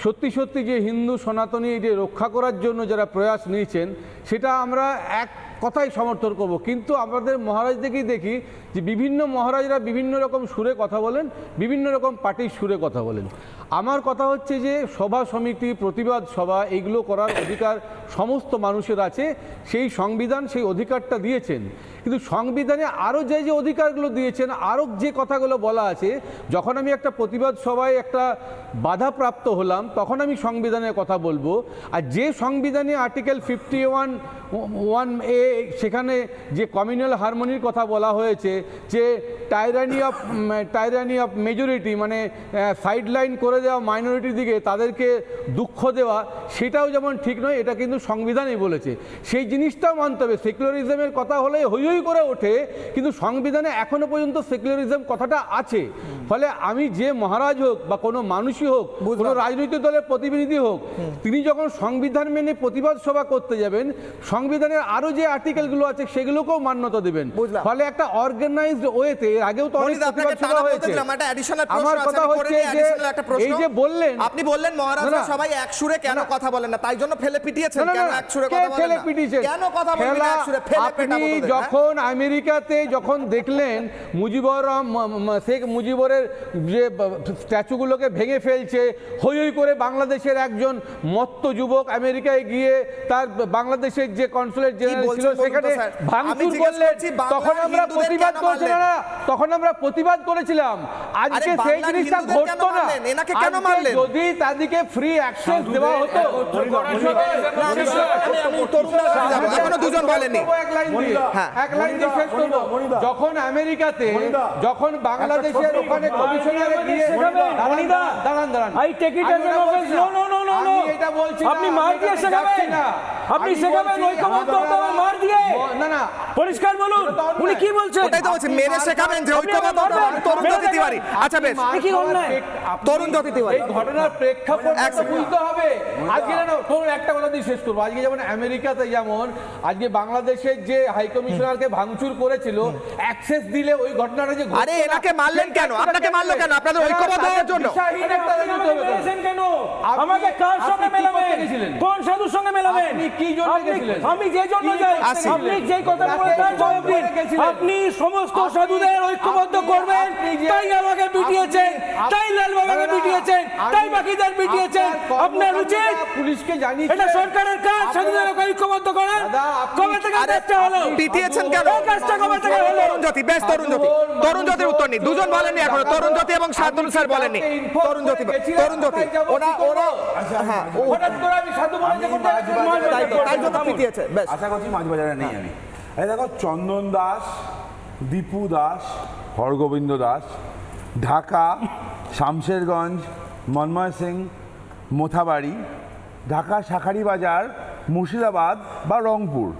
সত্যি সত্যি যে হিন্দু সনাতনী যে রক্ষা করার জন্য যারা প্রয়াস নিয়েছেন সেটা আমরা এক কথাই সমর্থন করব। কিন্তু আমাদের মহারাজদেরকেই দেখি যে বিভিন্ন মহারাজরা বিভিন্ন রকম সুরে কথা বলেন, বিভিন্ন রকম পার্টির সুরে কথা বলেন। আমার কথা হচ্ছে যে সভা সমিতি, প্রতিবাদ সভা, এইগুলো করার অধিকার সমস্ত মানুষের আছে। সেই সংবিধান সেই অধিকারটা দিয়েছেন, কিন্তু সংবিধানে আরও যে অধিকারগুলো দিয়েছেন, আরও যে কথাগুলো বলা আছে, যখন আমি একটা প্রতিবাদ সভায় একটা বাধাপ্রাপ্ত হলাম তখন আমি সংবিধানের কথা বলবো। আর যে সংবিধানে আর্টিকেল 51(1)(a) সেখানে যে কমিউনাল হারমোনির কথা বলা হয়েছে, যে টাইরানি অফ মেজরিটি, মানে সাইডলাইন করে দেওয়া মাইনরিটির দিকে, তাদেরকে দুঃখ দেওয়া, সেটাও যেমন ঠিক নয়, এটা কিন্তু সংবিধানই বলেছে। সেই জিনিসটাও মানতে হবে। সেকুলারিজমের কথা হলে হই হই করে ওঠে, কিন্তু সংবিধানে এখনো পর্যন্ত সেকুলারিজম কথাটা আছে। ফলে আমি যে মহারাজ হোক বা কোনো মানুষই হোক, কোনো রাজনৈতিক দলের প্রতিনিধি হোক, তিনি যখন সংবিধান মেনে প্রতিবাদ সভা করতে যাবেন, সংবিধানের আরো যে আর্টিকেলগুলো আছে সেগুলোকেও মান্যতা দেবেন। ফলে একটা অর্গানাইজড ওয়েতে, এর আগেও তো অনেক প্রতিবাদ সভা হয়েছে। আমার কথা হচ্ছে যে এই যে বললেন, আপনি বললেন মহারাজরা সবাই এক সুরে কেন কথা বলেন না, তাই জন্য ফেলে পিটিয়েছেন। কেন এক সুরে কথা বলেন না? কেন কথা বলেন না এক সুরে? আপনি যখন আমেরিকাতে যখন দেখলেন শেখ মুজিবরের যে স্ট্যাচুগুলোকে ভেঙে ফেলছে, হই হই করে বাংলাদেশের একজন মত্ত যুবক আমেরিকায় গিয়ে তার বাংলাদেশের যে কনসুলেট জেনারেল ছিল সেখানে ভাঙচুর করলেন, তখন আমরা প্রতিবাদ করেছিলাম না? তখন আমরা প্রতিবাদ করেছিলাম। আজকে সেই জিনিসটা ঘটতো না। যদি তাদেরকে ফ্রি অ্যাক্সেস দেওয়া হতো, যখন আমেরিকাতে, যখন বাংলাদেশের ওখানে কমিশনারে গিয়ে দাঁড়ান, এটা বলছি আপনি মার দিয়ে শেখাবেন, আপনি শেখাবেন ঐক্যবদ্ধ হতে হবে মার দিয়ে? না, পরিষ্কার বলুন উনি কি বলছেন। ওটাই তো বলছি, মেরে শেখাবেন যে ঐক্যবদ্ধ হতে হবে। তরুণ জ্যোতি তিওয়ারি, আচ্ছা বেশ, কি অন্যায় তরুণ জ্যোতি তিওয়ারি, এই ঘটনার প্রেক্ষাপটটা বুঝতে হবে। আজকে তরুণ একটা কথা দিয়ে শেষ করবো। আজকে যেমন আমেরিকাতে, যেমন আজকে বাংলাদেশের যে হাই কমিশনারকে ভাঙচুর করেছিল, অ্যাক্সেস দিলে ওই ঘটনাটা যে, আরে এনাকে মারলেন কেন? আপনাকে মারলো কেন? আপনাদের ঐক্যবদ্ধ হওয়ার জন্য কেন? আমাকে কার সঙ্গে মেলাবেন? কোন সাধুর সঙ্গে মেলাবেন? আপনি কি জন্য গেছিলেন? আমি যে জন্য যাই, আপনি যেই কথা বলেন তার জবাব দিন। আপনি সমস্ত সাধুদের ঐক্যবদ্ধ করবেন, তাই আমাকে পিটিয়েছেন, তাই লালবাবাকে পিটিয়েছেন, তাই বাকিদের পিটিয়েছেন। আপনার উচিত পুলিশকে জানিয়ে, এটা সরকারের কাজ সাধুদের ঐক্যবদ্ধ করেন। কবে থেকে চেষ্টা হলো? পিটিয়েছেন কেন? কাজটা কবে থেকে হলো? তরুণ জ্যোতি, বেশ, তরুণ জ্যোতির উত্তর নেই। দুজন বলেননি এখনো, তরুণ জ্যোতি এবং শান্তনু স্যার বলেননি। তরুণ জ্যোতি ওরা হঠাৎ করে আমি সাধু বলে যে তাই জন্য পিটিয়েছে। বেশ, আশা করছি মাঝবাজারে নেই আমি। এই দেখো, চন্দন দাস, দীপু দাস, হরগোবিন্দ দাস, ঢাকা, শামশেরগঞ্জ, মনময় সিং, মোথাবাড়ি, ঢাকা শাঁখারি বাজার, মুর্শিদাবাদ বা রংপুর,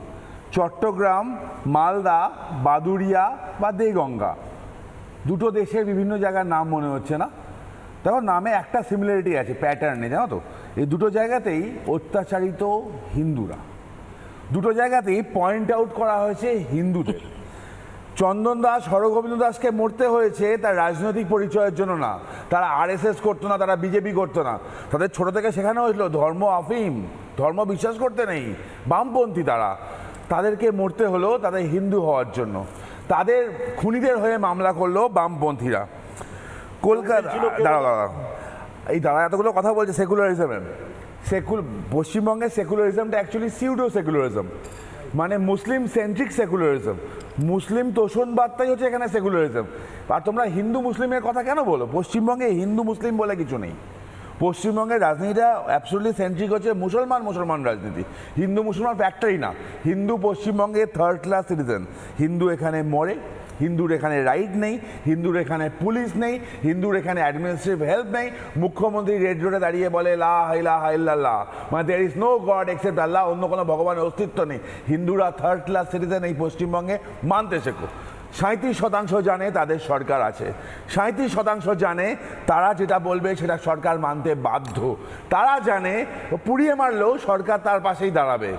চট্টগ্রাম, মালদা, বাদুড়িয়া বা দেগঙ্গা, দুটো দেশের বিভিন্ন জায়গার নাম মনে হচ্ছে না? দেখো নামে একটা সিমিলারিটি আছে, প্যাটার্নে, জানো তো? এই দুটো জায়গাতেই অত্যাচারিত হিন্দুরা, দুটো জায়গাতেই পয়েন্ট আউট করা হয়েছে হিন্দুদের। চন্দন দাস, হরগোবিন্দ দাসকে মরতে হয়েছে তার রাজনৈতিক পরিচয়ের জন্য না, তারা আরএসএস করতো না, তারা বিজেপি করতো না, তাদের ছোট থেকে শেখানো হয়েছিল ধর্ম আফিম, ধর্ম বিশ্বাস করতে নেই, বামপন্থী তারা। তাদেরকে মরতে হলো তাদের হিন্দু হওয়ার জন্য, তাদের খুনিদের হয়ে মামলা করলো বামপন্থীরা। কলকাতা দাঁড়া এই দাঁড়া এতগুলো কথা বলছে সেকুলারিজমের, পশ্চিমবঙ্গের সেকুলারিজমটা অ্যাকচুয়ালি সিউডো সেকুলারিজম, মানে মুসলিম সেন্ট্রিক সেকুলারিজম, মুসলিম তোষণবাদটাই হচ্ছে এখানে সেকুলারিজম। আর তোমরা হিন্দু মুসলিমের কথা কেন বলো? পশ্চিমবঙ্গে হিন্দু মুসলিম বলে কিছু নেই। পশ্চিমবঙ্গের রাজনীতিটা অ্যাবসলিউটলি সেন্ট্রিক হচ্ছে মুসলমান রাজনীতি, হিন্দু মুসলমান ফ্যাক্টরি না। হিন্দু পশ্চিমবঙ্গে থার্ড ক্লাস সিটিজেন, হিন্দু এখানে মরে, হিন্দুর এখানে রাইট নেই, হিন্দুর এখানে পুলিশ নেই, হিন্দুর এখানে অ্যাডমিনিস্ট্রেটিভ হেল্প নেই। মুখ্যমন্ত্রী রেড রোডে দাঁড়িয়ে বলে লা ইলাহা ইল্লাল্লাহ, মানে there is no god except Allah, অন্য কোনো ভগবানের অস্তিত্ব নেই। হিন্দুরা থার্ড ক্লাস সিটিজেন এই পশ্চিমবঙ্গে মানতে শেখো। 37% জানে তাদের সরকার আছে, 37% জানে তারা যেটা বলবে সেটা সরকার মানতে বাধ্য। তারা জানে পুড়িয়ে মারলেও সরকার তার পাশেই দাঁড়াবে।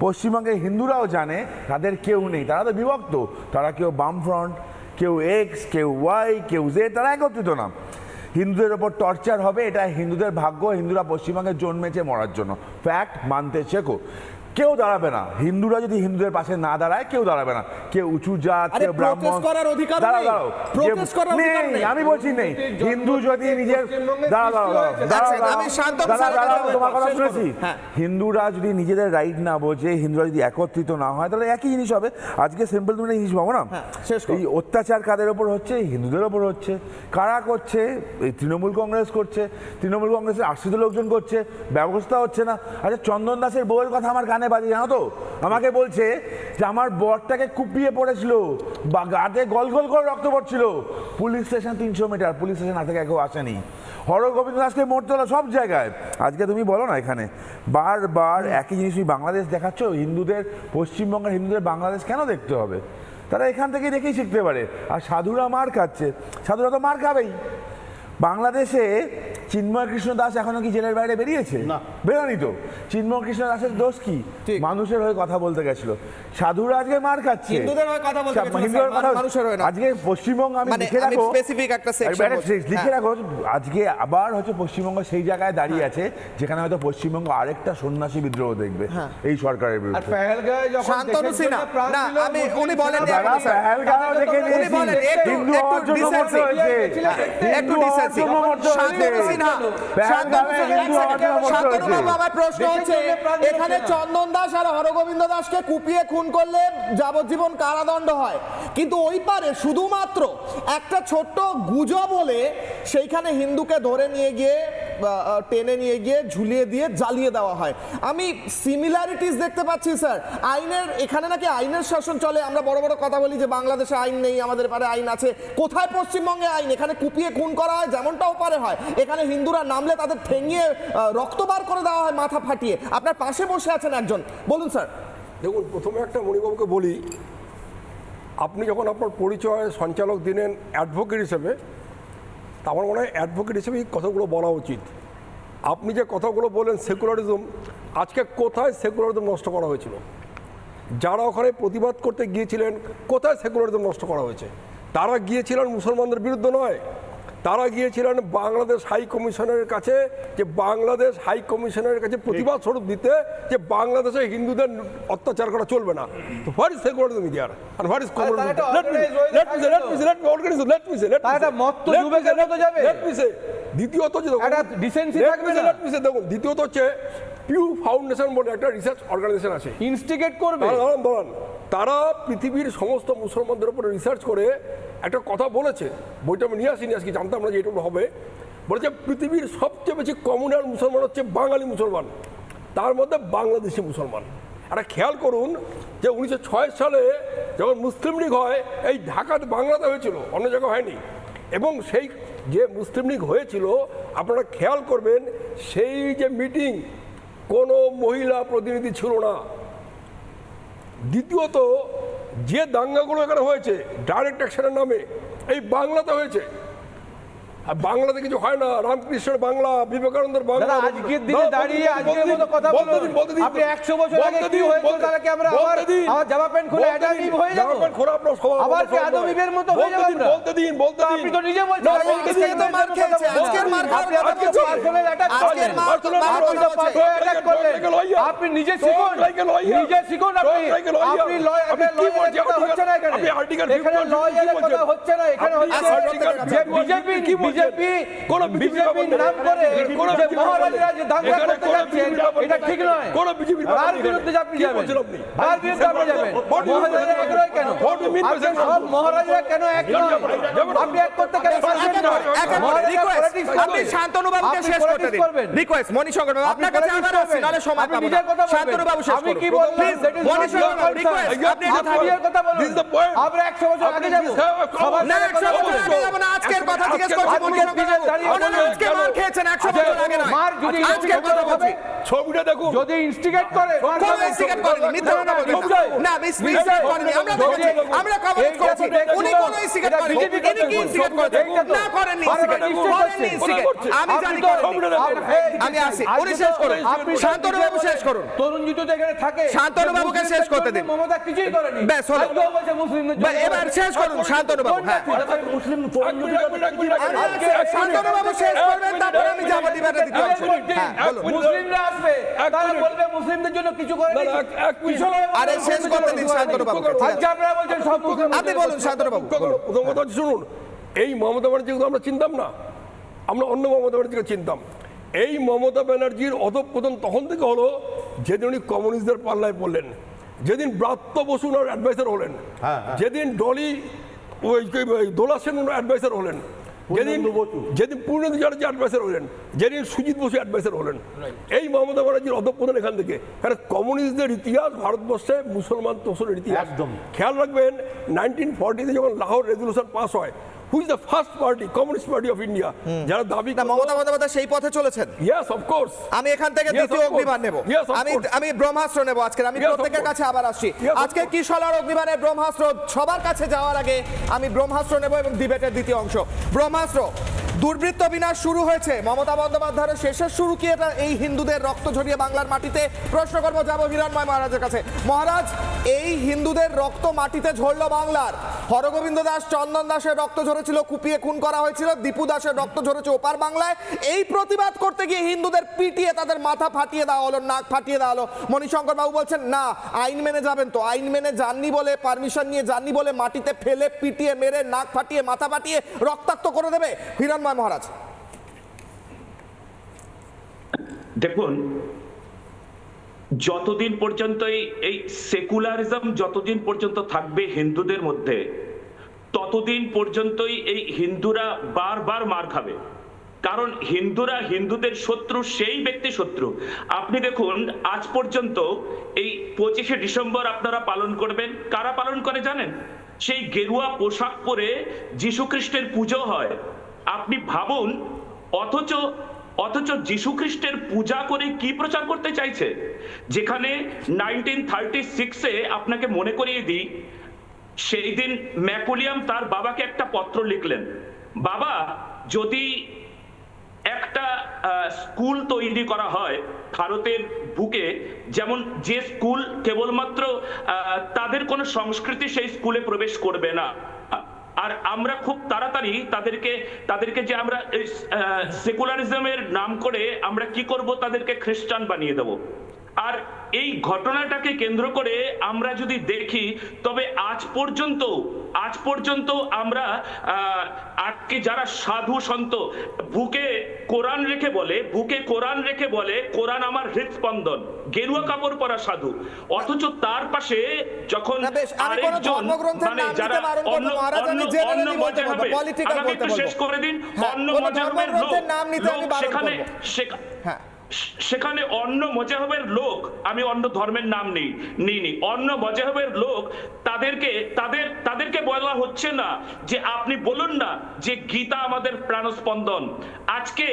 পশ্চিমবঙ্গের হিন্দুরাও জানে তাদের কেউ নেই, তারা তো বিভক্ত, তারা কেউ বামফ্রন্ট, কেউ এক্স, কেউ ওয়াই, কেউ জেড, তারা একত্রিত না। হিন্দুদের ওপর টর্চার হবে, এটা হিন্দুদের ভাগ্য, হিন্দুরা পশ্চিমবঙ্গে জন্মেছে মরার জন্য, ফ্যাক্ট মানতে শেখো। কেউ দাঁড়াবে না, হিন্দুরা যদি হিন্দুদের পাশে না দাঁড়ায় কেউ দাঁড়াবে না, কেউ উঁচু জাত, কেউ ব্রাহ্মণ, আমি বলছি নেই। হিন্দু যদি নিজের তোমার কথা শুনেছি, হিন্দুরা যদি নিজেদের রাইট না বোঝে, হিন্দুরা যদি একত্রিত না হয়, তাহলে একই জিনিস হবে। আজকে সিম্পল তুমি জিনিস ভাবো না, এই অত্যাচার কাদের ওপর হচ্ছে? হিন্দুদের ওপর হচ্ছে। কারা করছে? এই তৃণমূল কংগ্রেস করছে, তৃণমূল কংগ্রেসের আশ্রিত লোকজন করছে, ব্যবস্থা হচ্ছে না। আচ্ছা, চন্দন দাসের বউয়ের কথা আমার কানে বাজে, জানো তো? আমাকে বলছে যে আমার বরটাকে কুপিয়ে পড়েছিল, বা গাতে গল গল করে রক্ত পড়ছিল, পুলিশ স্টেশন 300 মিটার, পুলিশ স্টেশন না থেকে কেউ আসেনি। হরগোবিন্দ দাসকে মরতে হলো সব জায়গায়। আজকে তুমি বলো না, এখানে বারবার একই জিনিস বাংলাদেশ দেখাচ্ছ, হিন্দুদের, পশ্চিমবঙ্গের হিন্দুদের বাংলাদেশ কেন দেখতে হবে? তারা এখান থেকে দেখেই শিখতে পারে। আর সাধুরা মার খাচ্ছে, সাধুরা তো মার খাবেই। বাংলাদেশে চিন্ময় কৃষ্ণ দাস এখনো কি জেলের বাইরে বেরিয়েছে? না, বেরোনি তো। চিন্ময় কৃষ্ণ দাসের দোষ কি? মানুষের হয়ে কথা বলতে গেছিল। সাধুরা আজকে মার খাচ্ছে, হিন্দুদের হয়ে কথা বলতে মানুষের হয়ে না। আজকে পশ্চিমবঙ্গ আমি লিখে রাখো, স্পেসিফিক একটা সেকশন লিখে রাখো, আজকে আবার হচ্ছে পশ্চিমবঙ্গ সেই জায়গায় দাঁড়িয়ে আছে যেখানে হয়তো পশ্চিমবঙ্গ আরেকটা সন্ন্যাসী বিদ্রোহ দেখবে এই সরকারের বিরুদ্ধে। শান্তনু সিনহা, না আমি উনি বলেন পেহেলগাঁও দেখে নিয়েছি, হিন্দু হওয়ার জন্য মরতে হয়েছে, হিন্দু হওয়ার জন্য মরতে হয়েছে, পেহেলগাঁওয়ে হিন্দু হওয়ার জন্য মরতে হয়েছে। আমার প্রশ্ন হচ্ছে, এখানে চন্দন দাস আর হরগোবিন্দ দাসকে কুপিয়ে খুন করলে যাবজ্জীবন কারাদণ্ড হয়, কিন্তু ওই পারে শুধুমাত্র একটা ছোট্ট গুজব বলে সেইখানে হিন্দুকে ধরে নিয়ে গিয়ে, টেনে নিয়ে গিয়ে ঝুলিয়ে দিয়ে জ্বালিয়ে দেওয়া হয়। আমি সিমিলারিটিস দেখতে পাচ্ছি স্যার। আইনের, এখানে নাকি আইনের শাসন চলে। আমরা বড় বড় কথা বলি যে বাংলাদেশে আইন নেই, আমাদের পারে আইন আছে। কোথায় পশ্চিমবঙ্গে আইন? এখানে কুপিয়ে খুন করা হয়, যেমনটাও পারে হয়। এখানে হিন্দুরা নামলে তাদের ঠেঙিয়ে রক্ত বার করে দেওয়া হয়, মাথা ফাটিয়ে। আপনার পাশে বসে আছেন একজন, বলুন স্যার। দেখুন, প্রথমে একটা মণিবাবুকে বলি, আপনি যখন আপনার পরিচয় সঞ্চালক দিলেন অ্যাডভোকেট হিসেবে, তা আমার মনে হয় অ্যাডভোকেট হিসেবে এই কথাগুলো বলা উচিত। আপনি যে কথাগুলো বলেন সেকুলারিজম, আজকে কোথায় সেকুলারিজম নষ্ট করা হয়েছিল? যারা ওখানে প্রতিবাদ করতে গিয়েছিলেন, কোথায় সেকুলারিজম নষ্ট করা হয়েছে? তারা গিয়েছিলেন মুসলমানদের বিরুদ্ধে নয়, তারা গিয়েছিলেন বাংলাদেশ হাই কমিশনের কাছে, যে বাংলাদেশ হাই কমিশনের কাছে প্রতিবাদ স্বরূপ দিতে যে বাংলাদেশে হিন্দুদের অত্যাচার করা চলবে না। তো what is secularism here and what is communism? দ্বিতীয়ত দেখুন, দ্বিতীয়ত হচ্ছে পিউ ফাউন্ডেশন বলে একটা রিসার্চ অর্গানাইজেশন আছে, ইনস্টিগেট করবে। তারা পৃথিবীর সমস্ত মুসলমানদের উপরে রিসার্চ করে একটা কথা বলেছে, বইটা আমি নিয়ে আসিনি, আজকে জানতাম না যে এটা হবে। বলেছে পৃথিবীর সবচেয়ে বেশি কমিউনাল মুসলমান হচ্ছে বাঙালি মুসলমান, তার মধ্যে বাংলাদেশি মুসলমান। একটা খেয়াল করুন যে 1906 সালে যখন মুসলিম লীগ হয়, এই ঢাকাতে বাংলাতে হয়েছিল, অন্য জায়গায় হয়নি। এবং সেই যে মুসলিম লীগ হয়েছিল, আপনারা খেয়াল করবেন সেই যে মিটিং, কোনো মহিলা প্রতিনিধি ছিল না। দ্বিতীয়ত যে দাঙ্গাগুলো এখানে হয়েছে ডাইরেক্ট অ্যাকশনের নামে এই বাংলাতে হয়েছে। আর বাংলাতে কিছু হয় না, রামকৃষ্ণের বাংলা, বিবেকানন্দের বাংলা। দাদা, আজকের দিনে দাঁড়িয়ে আজকের মতো কথা বলুন। আপনি 100 বছর আগে কি হয়েছিল তাহলে কি আমরা আবার জামা প্যান্ট খুলে অ্যাডামিব হয়ে যাব? আবার কি আদমিবের মতো হয়ে যাব আমরা? বলতে দিন। আপনি তো নিজে বলছেন আজকের মার খেয়েছে, আজকের মার আপনি পার্সোনাল অ্যাটাক করলেন। আপনি তো পার্সোনাল অ্যাটাক করলেন। আপনি নিজে শিখুন, নিজে শিখুন। আপনি লয়ারের কথা হচ্ছে না এখানে, এখানে লয়ারের কথা হচ্ছে না, এখানে হচ্ছে যে বিজেপি নাম করে যে মহারাজরা যে দাঙ্গা করতে যাচ্ছেন, এটা ঠিক নয়। আর বিরুদ্ধে আপনি যাবেন, আর বিরুদ্ধে আপনি যাবেন। মহারাজরা এক নয় কেন? সব মহারাজরা কেন এক নয়? আপনি এক করতে কেন পারছেন না? আপনি শান্তনু বাবুকে শেষ করতে দিন। রিকোয়েস্ট মণিশঙ্কর বাবু, আপনার কাছে আবার আসছি, নালে সময় পাবো না। শান্তনু বাবু শেষ করুন। আমি কি বললাম? মণিশঙ্কর বাবু রিকোয়েস্ট, আপনি এটা আপনি কথা বলুন। আমরা 100 বছর আগে যাব না, 100 বছর আগে যাব না, আজকের কথা জিজ্ঞেস করছি মণিশঙ্কর বাবু। আজকে মার খেয়েছেন 100 বছর আগে নয়। মার যদি আজকের কথা বলছি। ছবিটা দেখুন, যদি ইনস্টিগেট করে কোন ইনস্টিগেট করেনি, মিথ্যা কথা বলবেন না। মিসলিড করেনি, আমরা দেখেছি, আমরা কভারেজ করেছি। উনি কোন ইনস্টিগেট করেনি, ইনি কি ইনস্টিগেট করেছেন? না করেননি ইনস্টিগেট। আমি জানি করেননি। আমি আসি, উনি শেষ করুন। শান্তনু বাবু শেষ করুন। তরুণ যুদ্ধ তো এখানে থাকে, শান্তনু বাবুকে শেষ করতে দিন। মমতা কিছুই করেনি। ব্যাস হলো, মুসলিমদের এবার শেষ করুন শান্তনু বাবু। হ্যাঁ, মুসলিম তরুণ শান্তনু বাবু শেষ করবেন, তারপর আমি যাব ডিবেটে দিতে। হ্যাঁ, বলুন। মুসলিমরা আসবে, তারা বলবে মুসলিমদের জন্য কিছু করেনি। আরে শেষ করতে দিন শান্তনু বাবু। আজকে আপনারা বলছেন সব মুসলিম। আপনি বলুন শান্তনু বাবু। প্রথম কথা হচ্ছে শুনুন, এই মমতা ব্যানার্জিকে আমরা চিনতাম না, আমরা অন্য মমতা ব্যানার্জিকে চিনতাম। এই মমতা ব্যানার্জির অধঃপতন তখন থেকে হলো যেদিন উনি কমিউনিস্টদের পাল্লায় পড়লেন, যেদিন ব্রাত্য বসু ওনার অ্যাডভাইসার হলেন, যেদিন ডলি দোলা সেন ওনার অ্যাডভাইসার হলেন, যেদিন পূর্ণেন্দু চ্যাটার্জি অ্যাডভাইসার হলেন, যেদিন সুজিত বসু অ্যাডভাইসার হলেন। এই মমতা ব্যানার্জির অধঃপতন এখান থেকে। কারণ কমিউনিস্টদের ইতিহাস ভারতবর্ষে মুসলমান তোষণের ইতিহাস। একদম খেয়াল রাখবেন, 1940-তে যখন লাহোর রেজলিউশন পাস হয়, who is the first party, Communist Party of India, যারা দাবি না মমতা বন্দ্যোপাধ্যায় সেই পথে চলেছেন। Yes, of course. আমি এখান থেকে দ্বিতীয় অগ্নিবাণ নেব। আমি ব্রহ্মাস্ত্র নেব আজকে। আমি প্রত্যেকের কাছে আবার আসছি। আজকে কি সলার অগ্নিবাণের ব্রহ্মাস্ত্র সবার কাছে যাওয়ার আগে আমি ব্রহ্মাস্ত্র নেব এবং ডিবেটের দ্বিতীয় অংশ। ব্রহ্মাস্ত্র, দুর্বৃত্ত বিনাশ শুরু হয়েছে। মমতা বন্দ্যোপাধ্যায়ের শেষের শুরু কি এটা এই হিন্দুদের রক্ত ঝরিয়ে বাংলার মাটিতে? প্রশ্ন করবো, যাবো হিরণময় মহারাজের কাছে। মহারাজ, এই হিন্দুদের রক্ত মাটিতে ঝরলো বাংলার। হরগোবিন্দ দাস, চন্দন দাসের রক্ত ঝরেছিল, কুপিয়ে খুন করা হয়েছিল। দীপু দাসের রক্ত ঝরেছে ওপার বাংলায়। এই প্রতিবাদ করতে গিয়ে হিন্দুদের পিটিয়ে তাদের মাথা ফাটিয়ে দেওয়া হলো, নাক ফাটিয়ে দেওয়া হলো। মণিশঙ্কর বাবু বলছেন না, আইন মেনে যাবেন তো। আইন মেনে যাননি বলে, পারমিশন নিয়ে যাননি বলে মাটিতে ফেলে পিটিয়ে মেরে নাক ফাটিয়ে মাথা ফাটিয়ে রক্তাক্ত করে দেবে। হিরণময় মহারাজ, দেখুন, যতদিন পর্যন্ত এই সেকুলারিজম যতদিন পর্যন্ত থাকবে হিন্দুদের মধ্যে, ততদিন পর্যন্তই এই হিন্দুরা বারবার মার খাবে। কারণ হিন্দুরা হিন্দুদের শত্রু, সেই ব্যক্তি শত্রু। আপনি দেখুন, আজ পর্যন্ত এই 25শে ডিসেম্বর আপনারা পালন করবেন, কারা পালন করে জানেন? সেই গেরুয়া পোশাক পরে যীশু খ্রিস্টের পুজো হয়। আপনি ভাবুন, অথচ যীশু খ্রিস্টের পূজা করে কি প্রচার করতে চাইছে? যেখানে 1936-এ আপনাকে মনে করিয়ে দিই, সেই দিন ম্যাকুলিয়াম তার বাবাকে একটা পত্র লিখলেন, বাবা, যদি একটা স্কুল তৈরি করা হয় ভারতের বুকে, যেমন যে স্কুল কেবলমাত্র তাদের কোনো সংস্কৃতি সেই স্কুলে প্রবেশ করবে না, আর আমরা খুব তাড়াতাড়ি তাদেরকে যে আমরা সেকুলারিজমের নাম করে আমরা কি করব, তাদেরকে খ্রিস্টান বানিয়ে দেব। আর এই ঘটনাটাকে কেন্দ্র করে আমরা যদি দেখি, তবে আজ পর্যন্ত আমরা আজকে যারা সাধু সন্ত বুকে কোরআন রেখে বলে কোরআন আমার হৃদস্পন্দন, গেরুয়া কাপড় পরা সাধু, অথচ তার পাশে যখন আরেকজন মানে যারা অন্য মজা হবে, আমাকে একটু শেষ করে দিন, অন্য মজাহের লোক সেখানে অন্য মজাহের লোক, আমি অন্য ধর্মের নাম নিইনি, অন্য মজাহের লোক, তাদেরকে বলা হচ্ছে না যে আপনি বলুন না যে গীতা আমাদের প্রাণস্পন্দন। আজকে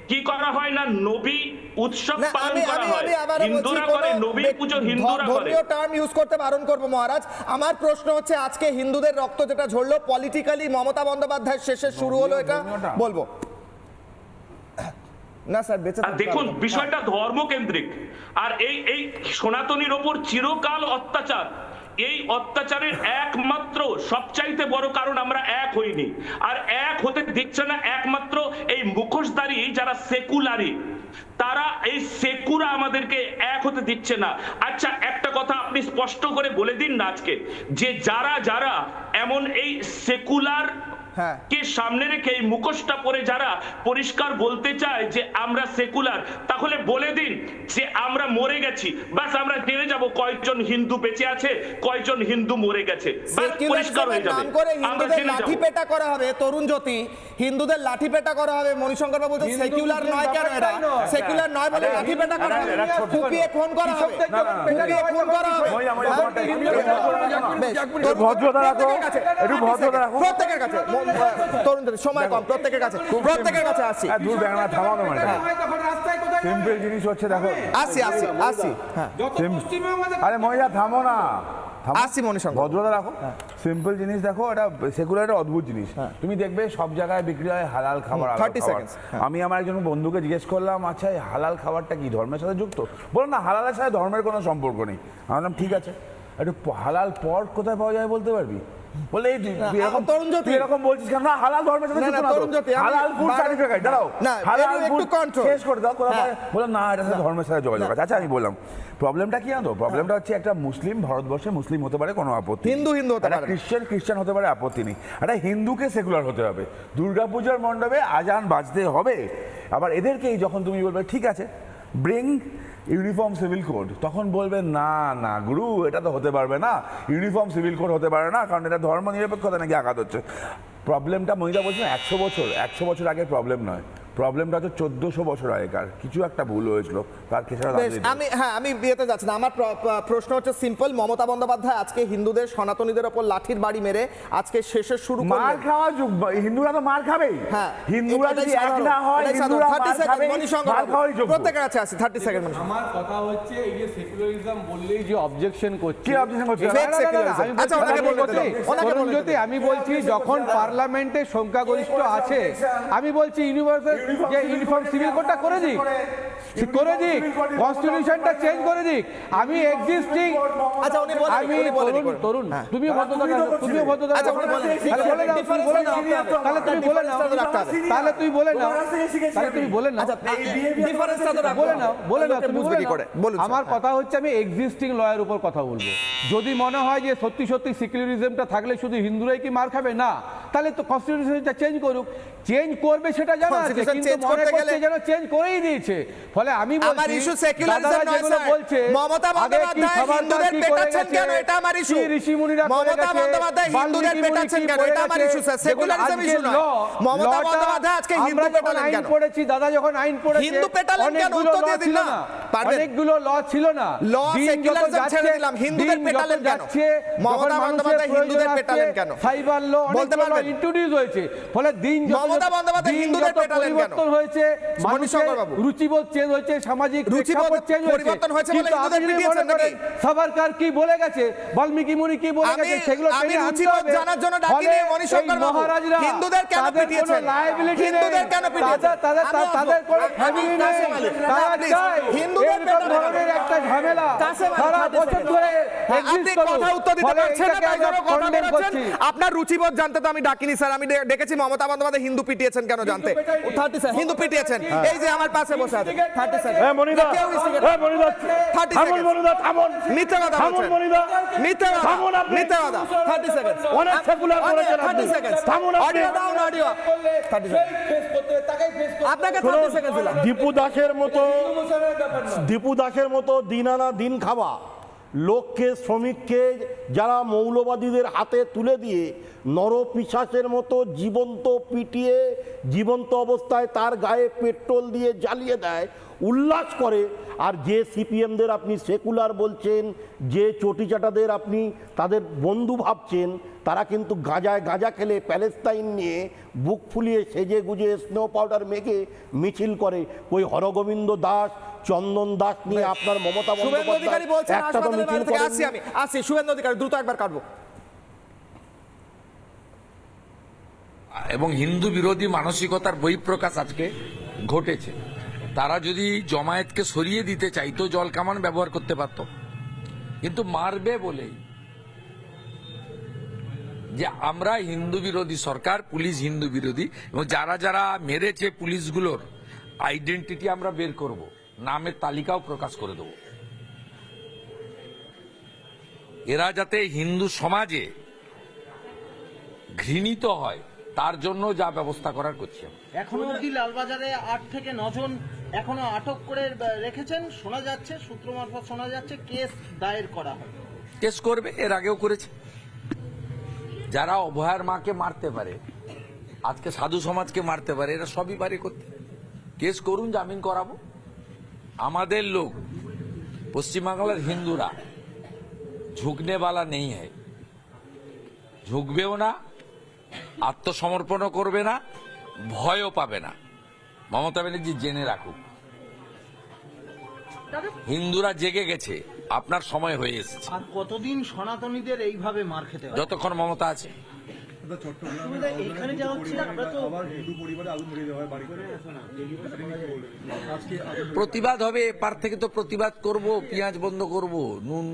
কি করা হয় না, নবী উৎসব না, পালন আমি- করা আমি- হয়, আমি আবারও বলছি, হিন্দুরা কোনো করে, নবী পুজো হিন্দুরা করে। ধর্মীয় টার্ম ইউজ করতে বারণ করবো মহারাজ। আমার প্রশ্ন হচ্ছে, আজকে হিন্দুদের রক্ত যেটা ঝরলো পলিটিক্যালি মমতা বন্দ্যোপাধ্যায় শেষে শুরু হলো, এটা বলবো না স্যার বেঁচে আর দেখুন বিষয়টা ধর্মকেন্দ্রিক, আর এই সনাতনীর ওপর চিরকাল অত্যাচার, এই অত্যাচারের একমাত্র সবচাইতে বড় কারণ আমরা এক হইনি, আর এক হতে দিচ্ছে না একমাত্র এই মুখোশধারী যারা সেকুলারি, তারা এই সেকুরা আমাদেরকে এক হতে দিচ্ছে না। আচ্ছা একটা কথা আপনি স্পষ্ট করে বলে দিন না আজকে, যে যারা যারা এমন এই সেকুলার কে সামনে রেখে এই মুখোশটা পরে যারা পরিষ্কার বলতে চায় যে আমরা সেকুলার, তাহলে বলে দিন যে আমরা মরে গেছি, বাস আমরা জেনে যাব কয়েকজন হিন্দু বেঁচে আছে, কয়েকজন হিন্দু মরে গেছে, বাস পরিষ্কার হয়ে যাবে, নাম করে আমরা হিন্দুদের জেনে যাব। লাঠি পেটা করা হবে। তরুণ জ্যোতি, হিন্দুদের লাঠি পেটা করা হবে, মণিশঙ্কর বাবু বলছে সেকুলার নয় কেন এরা, সেকুলার নয় বলে লাঠি পেটা করা হবে, কুপিয়ে খুন করা হবে, কুপিয়ে খুন করা হবে। ভদ্রতা রাখো, একটু ভদ্রতা রাখো। প্রত্যেকের কাছে তরুণ জ্যোতি, সময় কম, প্রত্যেকের কাছে আসছি। দূর ব্যাংলা থামাও না, মানে সিম্পল জিনিস হচ্ছে, দেখো আসছি হ্যাঁ আরে মহিলা থামো না, আসছি মণিশঙ্কর, ভদ্রতা রাখো। সিম্পল জিনিস দেখো, এটা সেকুলার একটা অদ্ভুত জিনিস। তুমি দেখবে সব জায়গায় বিক্রি হয় হালাল খাবার, হালাল 30 খাবার। seconds, আমি আমার একজন বন্ধুকে জিজ্ঞেস করলাম, আচ্ছা এই হালাল খাবারটা কি ধর্মের সাথে যুক্ত? বলো না, হালালের সাথে ধর্মের কোনো সম্পর্ক নেই। আমি বললাম ঠিক আছে, একটু হালাল পর্ক কোথায় পাওয়া যায় বলতে পারবি? বলে এই তুই এরকম বলছিস কেন? না, হালাল ধর্মের সাথে যুক্ত না তো। হালাল ফুড সার্টিফিকেট দাও, হালাল ফুড শেষ করে দাও। বলে না, এটা সাথে ধর্মের সাথে যোগাযোগ আছে। আচ্ছা আমি বললাম প্রবলেমটা কি জানো? প্রবলেমটা হচ্ছে একটা মুসলিম ভারতবর্ষে মুসলিম হতে পারে, কোনো আপত্তি, হিন্দু হতে পারে, খ্রিস্টান হতে পারে, আপত্তি নেই। একটা হিন্দুকে সেকুলার হতে হবে, দুর্গাপূজার মণ্ডপে আজান বাজতে হবে। আবার এদেরকেই যখন তুমি বলবে ঠিক আছে ব্রিং ইউনিফর্ম সিভিল কোড, তখন বলবে না না গুরু এটা তো হতে পারবে না, ইউনিফর্ম সিভিল কোড হতে পারে না, কারণ এটা ধর্ম নিরপেক্ষতা নাকি আঘাত হচ্ছে। প্রবলেমটা মহিলা বলছে 100 বছর আগের প্রবলেম নয়, প্রবলেমটা হচ্ছে 1400 বছর আগেকার। কিছু একটা ভুল হয়েছিল, তার ক্ষেত্রে আমি বিয়েতে যাচ্ছি না। আমার প্রশ্ন হচ্ছে সিম্পল, মমতা বন্দ্যোপাধ্যায় আজকে হিন্দুদের সনাতনীদের ওপর লাঠির বাড়ি মেরে আজকে শেষের শুরু করলেন। মার খাওয়া যুগ, হিন্দুরা তো মার খাবেই। হ্যাঁ, হিন্দুরা যদি এক না হয়, হিন্দুরা মার খাবে, মার খাওয়াই যোগ্য। প্রত্যেকের কাছে আছে 30 সেকেন্ড। আমার কথা হচ্ছে এই যে সেকুলারিজম বললেই যে অবজেকশন করছে, কি অবজেকশন করছে? আচ্ছা ওনাকে বলতে আমি বলছি যখন পার্লামেন্টে সংখ্যাগরিষ্ঠ আছে, আমি বলছি ইউনিভার্সাল যে ইউনিফর্ম সিভিল কোডটা করে দিক, কনস্টিটিউশনটা চেঞ্জ করে দিক। আমি এক্সিস্টিং, আচ্ছা উনি বলেন, আমি তরুণ তুমি ভদ্রতা, তুমিও ভদ্রতা, তাহলে বলে দাও, তাহলে তুমি বলে নাও, তাহলে তুমি বলে নাও, তাহলে তুমি বলে নাও, ডিফারেন্সটা তো বলে নাও, তুমি বলে নাও। আমার কথা হচ্ছে আমি এক্সিস্টিং লয়ের উপর কথা বলবো। যদি মনে হয় যে সত্যি সত্যি সেকুলারিজমটা থাকলে শুধু হিন্দুরাই কি মার খাবে, না, তাহলে তো কনস্টিটিউশনটা চেঞ্জ করুক। চেঞ্জ করবে সেটা জানা আছে, কিন্তু মনে করছে যেন চেঞ্জ করেই দিয়েছে। ফলে আমি বলছি ইস্যু সেকুলারিজম নয় স্যার, বলছে মমতা বন্দ্যোপাধ্যায় হিন্দুদের পেটাচ্ছেন কেন, এটা আমার ইস্যু। ঋষিমুনিরা মমতা বন্দ্যোপাধ্যায় হিন্দুদের পেটাচ্ছেন কেন, এটা আমার ইস্যু স্যার, সেকুলারিজম ইস্যু নয়। মমতা বন্দ্যোপাধ্যায় আজকে হিন্দু পেটালেন কেন? পড়েছি দাদা, যখন আইন পড়েছে হিন্দু পেটালেন কেন, উত্তর দিয়ে দিন না। অনেকগুলো ল ছিল না, ল সেকুলারিজম ছেড়ে দিলাম, হিন্দুদের পেটালেন কেন? মমতা বন্দ্যোপাধ্যায় হিন্দুদের পেটালেন কেন? সাইবার ল, অনেক ল ইন্ট্রোডিউস হয়েছে। ফলে দিন মমতা বন্দ্যোপাধ্যায় হিন্দুদের পেটালেন কেন? পরিবর্তন হয়েছে, মানুষের রুচিবোধ চেঞ্জ হয়েছে, সামাজিক রুচিবোধ চেঞ্জ পরিবর্তন হয়েছে বলে হিন্দুদের পিটিয়েছেন নাকি? সাভারকার কি বলে গেছে, বাল্মীকি মুনি কি বলে গেছে, সেগুলো আমি রুচিবোধ জানার জন্য ডাকিনি মণিশঙ্কর বাবু। মহারাজরা হিন্দুদের কেন পিটিয়েছেন? হিন্দুদের কেন পিটিয়েছেন? তাদের কোনো ফ্যামিলি নেই, তারা চায় হিন্দুদের ধরনের একটা ঝামেলা সারা বছর ধরে আপনি কথা উত্তর দিতে পারছেন না, তাই জন্য কথা বলছেন। আপনার রুচিবোধ জানতে তো আমি ডাকিনি স্যার, আমি ডেকেছি মমতা বন্দ্যোপাধ্যায় হিন্দু পিটিয়েছেন কেন জানতে। 30 সেকেন্ড, হিন্দু পিটিয়েছেন, এই যে আমার পাশে বসে আছে। 30 সেকেন্ড, এই মনিদা, এই মনিদা, 30 থামুন সেকেন্ড, মনিদা, থামুন, মিথ্যা কথা থামুন বলছেন, মনিদা, মিথ্যা কথা, থামুন আপনি, মিথ্যা কথা। 30 সেকেন্ড, অনেক সেকুলার করেছেন আপনি, 30 সেকেন্ড, থামুন আপনি, অডিও ডাউন, অডিও 30 সেকেন্ড, আপনাকে 30 সেকেন্ড দিলাম। দীপু দাসের মতো দিন আনা দিন খাওয়া লোককে, শ্রমিককে যারা মৌলবাদীদের হাতে তুলে দিয়ে নরপিশাচের মতো জীবন্ত পিটিয়ে জীবন্ত অবস্থায় তার গায়ে পেট্রোল দিয়ে জ্বালিয়ে দেয়, উল্লাস করে। আর যে সিপিএমদের আপনি সেকুলার বলছেন, যে চটিচাটাদের আপনি তাদের বন্ধু ভাবছেন, তারা কিন্তু গাঁজা খেলে প্যালেস্তাইন নিয়ে বুক ফুলিয়ে সেজে গুজে স্নো পাউডার মেখে মিছিল করে। ওই হরগোবিন্দ দাস, চন্দন দাস নিয়ে আপনার মমতা বন্দ্যোপাধ্যায় একটা তো মিছিল করেন। আসি শুভেন্দু অধিকারী, দ্রুত একবার কাটবো। এবং হিন্দু বিরোধী মানসিকতার বহিঃপ্রকাশ আজকে ঘটেছে। তারা যদি জমায়েতকে সরিয়ে দিতে চাইতো জল কামান ব্যবহার করতে পারত, কিন্তু মারবে বলেই যে আমরা হিন্দু বিরোধী সরকার, পুলিশ হিন্দু বিরোধী, এবং যারা যারা মেরেছে পুলিশগুলোর আইডেন্টিটি আমরা বের করব, নামের তালিকাও প্রকাশ করে দেব। এরা যাতে হিন্দু সমাজে ঘৃণিত হয় তার জন্য যা ব্যবস্থা করার করছি। এখনো অবধি লালবাজারে 8 থেকে 9 জন এখনো আটক করে রেখেছেন, শোনা যাচ্ছে, সূত্র মারফত শোনা যাচ্ছে কেস দায়ের করা হবে। কেস করবে, এর আগেও করেছে। যারা অভয়ার মাকে মারতে পারে, আজকে সাধু সমাজকে মারতে পারে, এরা সবই পারে করতে। কেস করুন, জামিন করাবো। আমাদের লোক, পশ্চিমবাংলার হিন্দুরা ঝুঁকনে वाला নেই হয়, ঝুঁকবেও না, আত্মসমর্পণও করবে না, ভয়ও পাবে না। মমতা ব্যানার্জি জেনে রাখুক, হিন্দুরা জেগে গেছে, আপনার সময় হয়ে এসেছে। আর কতদিন সনাতনীদের এইভাবে মার খেতে হবে? যতক্ষণ মমতা আছে। এখানে যা হচ্ছে, আমরা তো প্রতিবাদ হবে, এপার থেকে তো প্রতিবাদ করব, পেঁয়াজ বন্ধ করব, নুন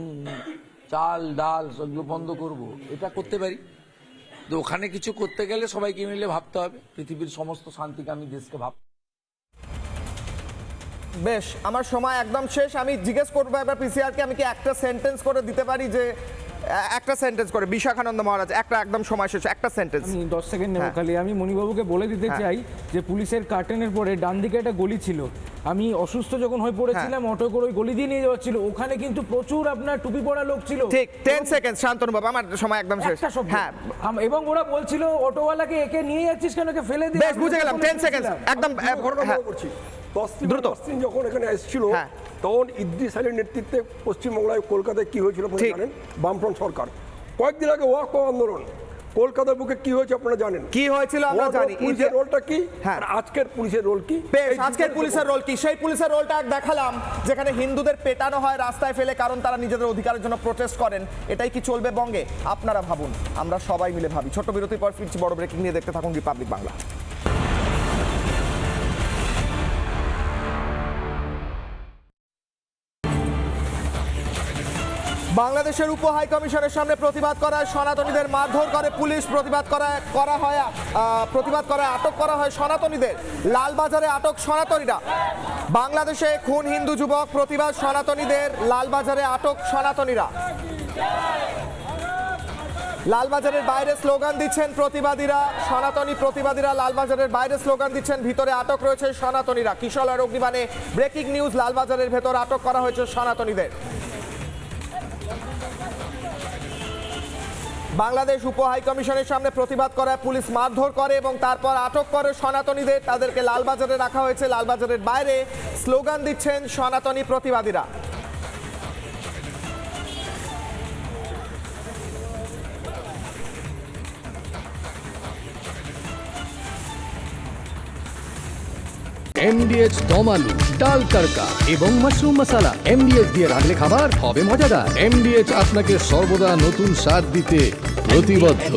চাল ডাল সেগুলো বন্ধ করব, এটা করতে পারি। তো ওখানে কিছু করতে গেলে সবাইকে মিলে ভাবতে হবে, পৃথিবীর সমস্ত শান্তিকামী দেশকে ভাবতে। বেশ, আমার সময় একদম শেষ। আমি জিজ্ঞেস করবো একবার পিসিআরকে, আমি কি একটা সেন্টেন্স করে দিতে পারি, যে একটা সেন্টেন্স করে, বিশাখানন্দ মহারাজ, একটা একদম সময় শেষ, একটা সেন্টেন্স। আমি 10 সেকেন্ড নেব খালি। আমি মণিবাবুকে বলে দিতে চাই যে পুলিশের কার্টেনের পরে ডান দিকে একটা গলি ছিল, আমি অসুস্থ যখন হয়ে পড়েছিলাম, অটো করে ওই গলি দিয়ে নিয়ে যাচ্ছিল, ওখানে কিন্তু প্রচুর আপনার টুপি পরা লোক ছিল। ঠিক 10 সেকেন্ড শান্তনু বাবা, আমার সময় একদম শেষ। হ্যাঁ, এবং ওরা বলছিল অটোওয়ালাকে একে নিয়ে যাচ্ছিস কেন, একে ফেলে দে। বেশ, বুঝে গেলাম, 10 সেকেন্ড একদম করছি। 10 দিন যখন এখানে এসেছিল, তখন ইদ্রিস আলীর নেতৃত্বে পশ্চিমবাংলায় কলকাতায় কি হয়েছিল আপনারা জানেন? বামফ্রন্ট সরকার। কয়েকদিন আগে ওয়াক আন্দোলন কলকাতার বুকে কি হয়েছে আপনারা জানেন? কি হয়েছিল আমরা জানি। পুলিশের রোলটা কি, আর আজকের পুলিশের রোল কি? বেশ, আজকের পুলিশের রোল কি, সেই পুলিশের রোলটা দেখালাম, যেখানে হিন্দুদের পেটানো হয় রাস্তায় ফেলে, কারণ তারা নিজেদের অধিকারের জন্য প্রোটেস্ট করেন। এটাই কি চলবে বঙ্গে? আপনারা ভাবুন, আমরা সবাই মিলে ভাবি। ছোট বিরতির পর ফিরছি বড় ব্রেকিং নিয়ে, দেখতে থাকুন রিপাবলিক বাংলা। বাংলাদেশের উপ হাই কমিশনের সামনে প্রতিবাদ করায় সনাতনীদের মারধর করে পুলিশ, প্রতিবাদ করায় আটক করা হয় সনাতনীদের। লালবাজারে আটক সনাতনীরা। বাংলাদেশে খুন হিন্দু যুবক, প্রতিবাদ সনাতনীদের, লালবাজারে আটক সনাতনীরা। লালবাজারের বাইরে স্লোগান দিচ্ছেন প্রতিবাদীরা, সনাতনী প্রতিবাদীরা লালবাজারের বাইরে স্লোগান দিচ্ছেন, ভিতরে আটক রয়েছে সনাতনীরা। কিশলয়ের অগ্নিবাণে ব্রেকিং নিউজ, লালবাজারের ভেতর আটক করা হয়েছে সনাতনীদের। বাংলাদেশ উপ হাই কমিশনের সামনে প্রতিবাদ করায় পুলিশ মারধর করে এবং তারপর আটক করে সনাতনীদের। তাদেরকে লালবাজারে রাখা হয়েছে। লালবাজারের বাইরে স্লোগান দিচ্ছেন সনাতনী প্রতিবাদীরা। MDH দম আলু, ডাল তড়কা এবং মাশরুম মশলা। MDH দিয়ে রাঁধলে খাবার হবে মজাদার। MDH আপনাকে সর্বদা নতুন স্বাদ দিতে প্রতিবদ্ধ।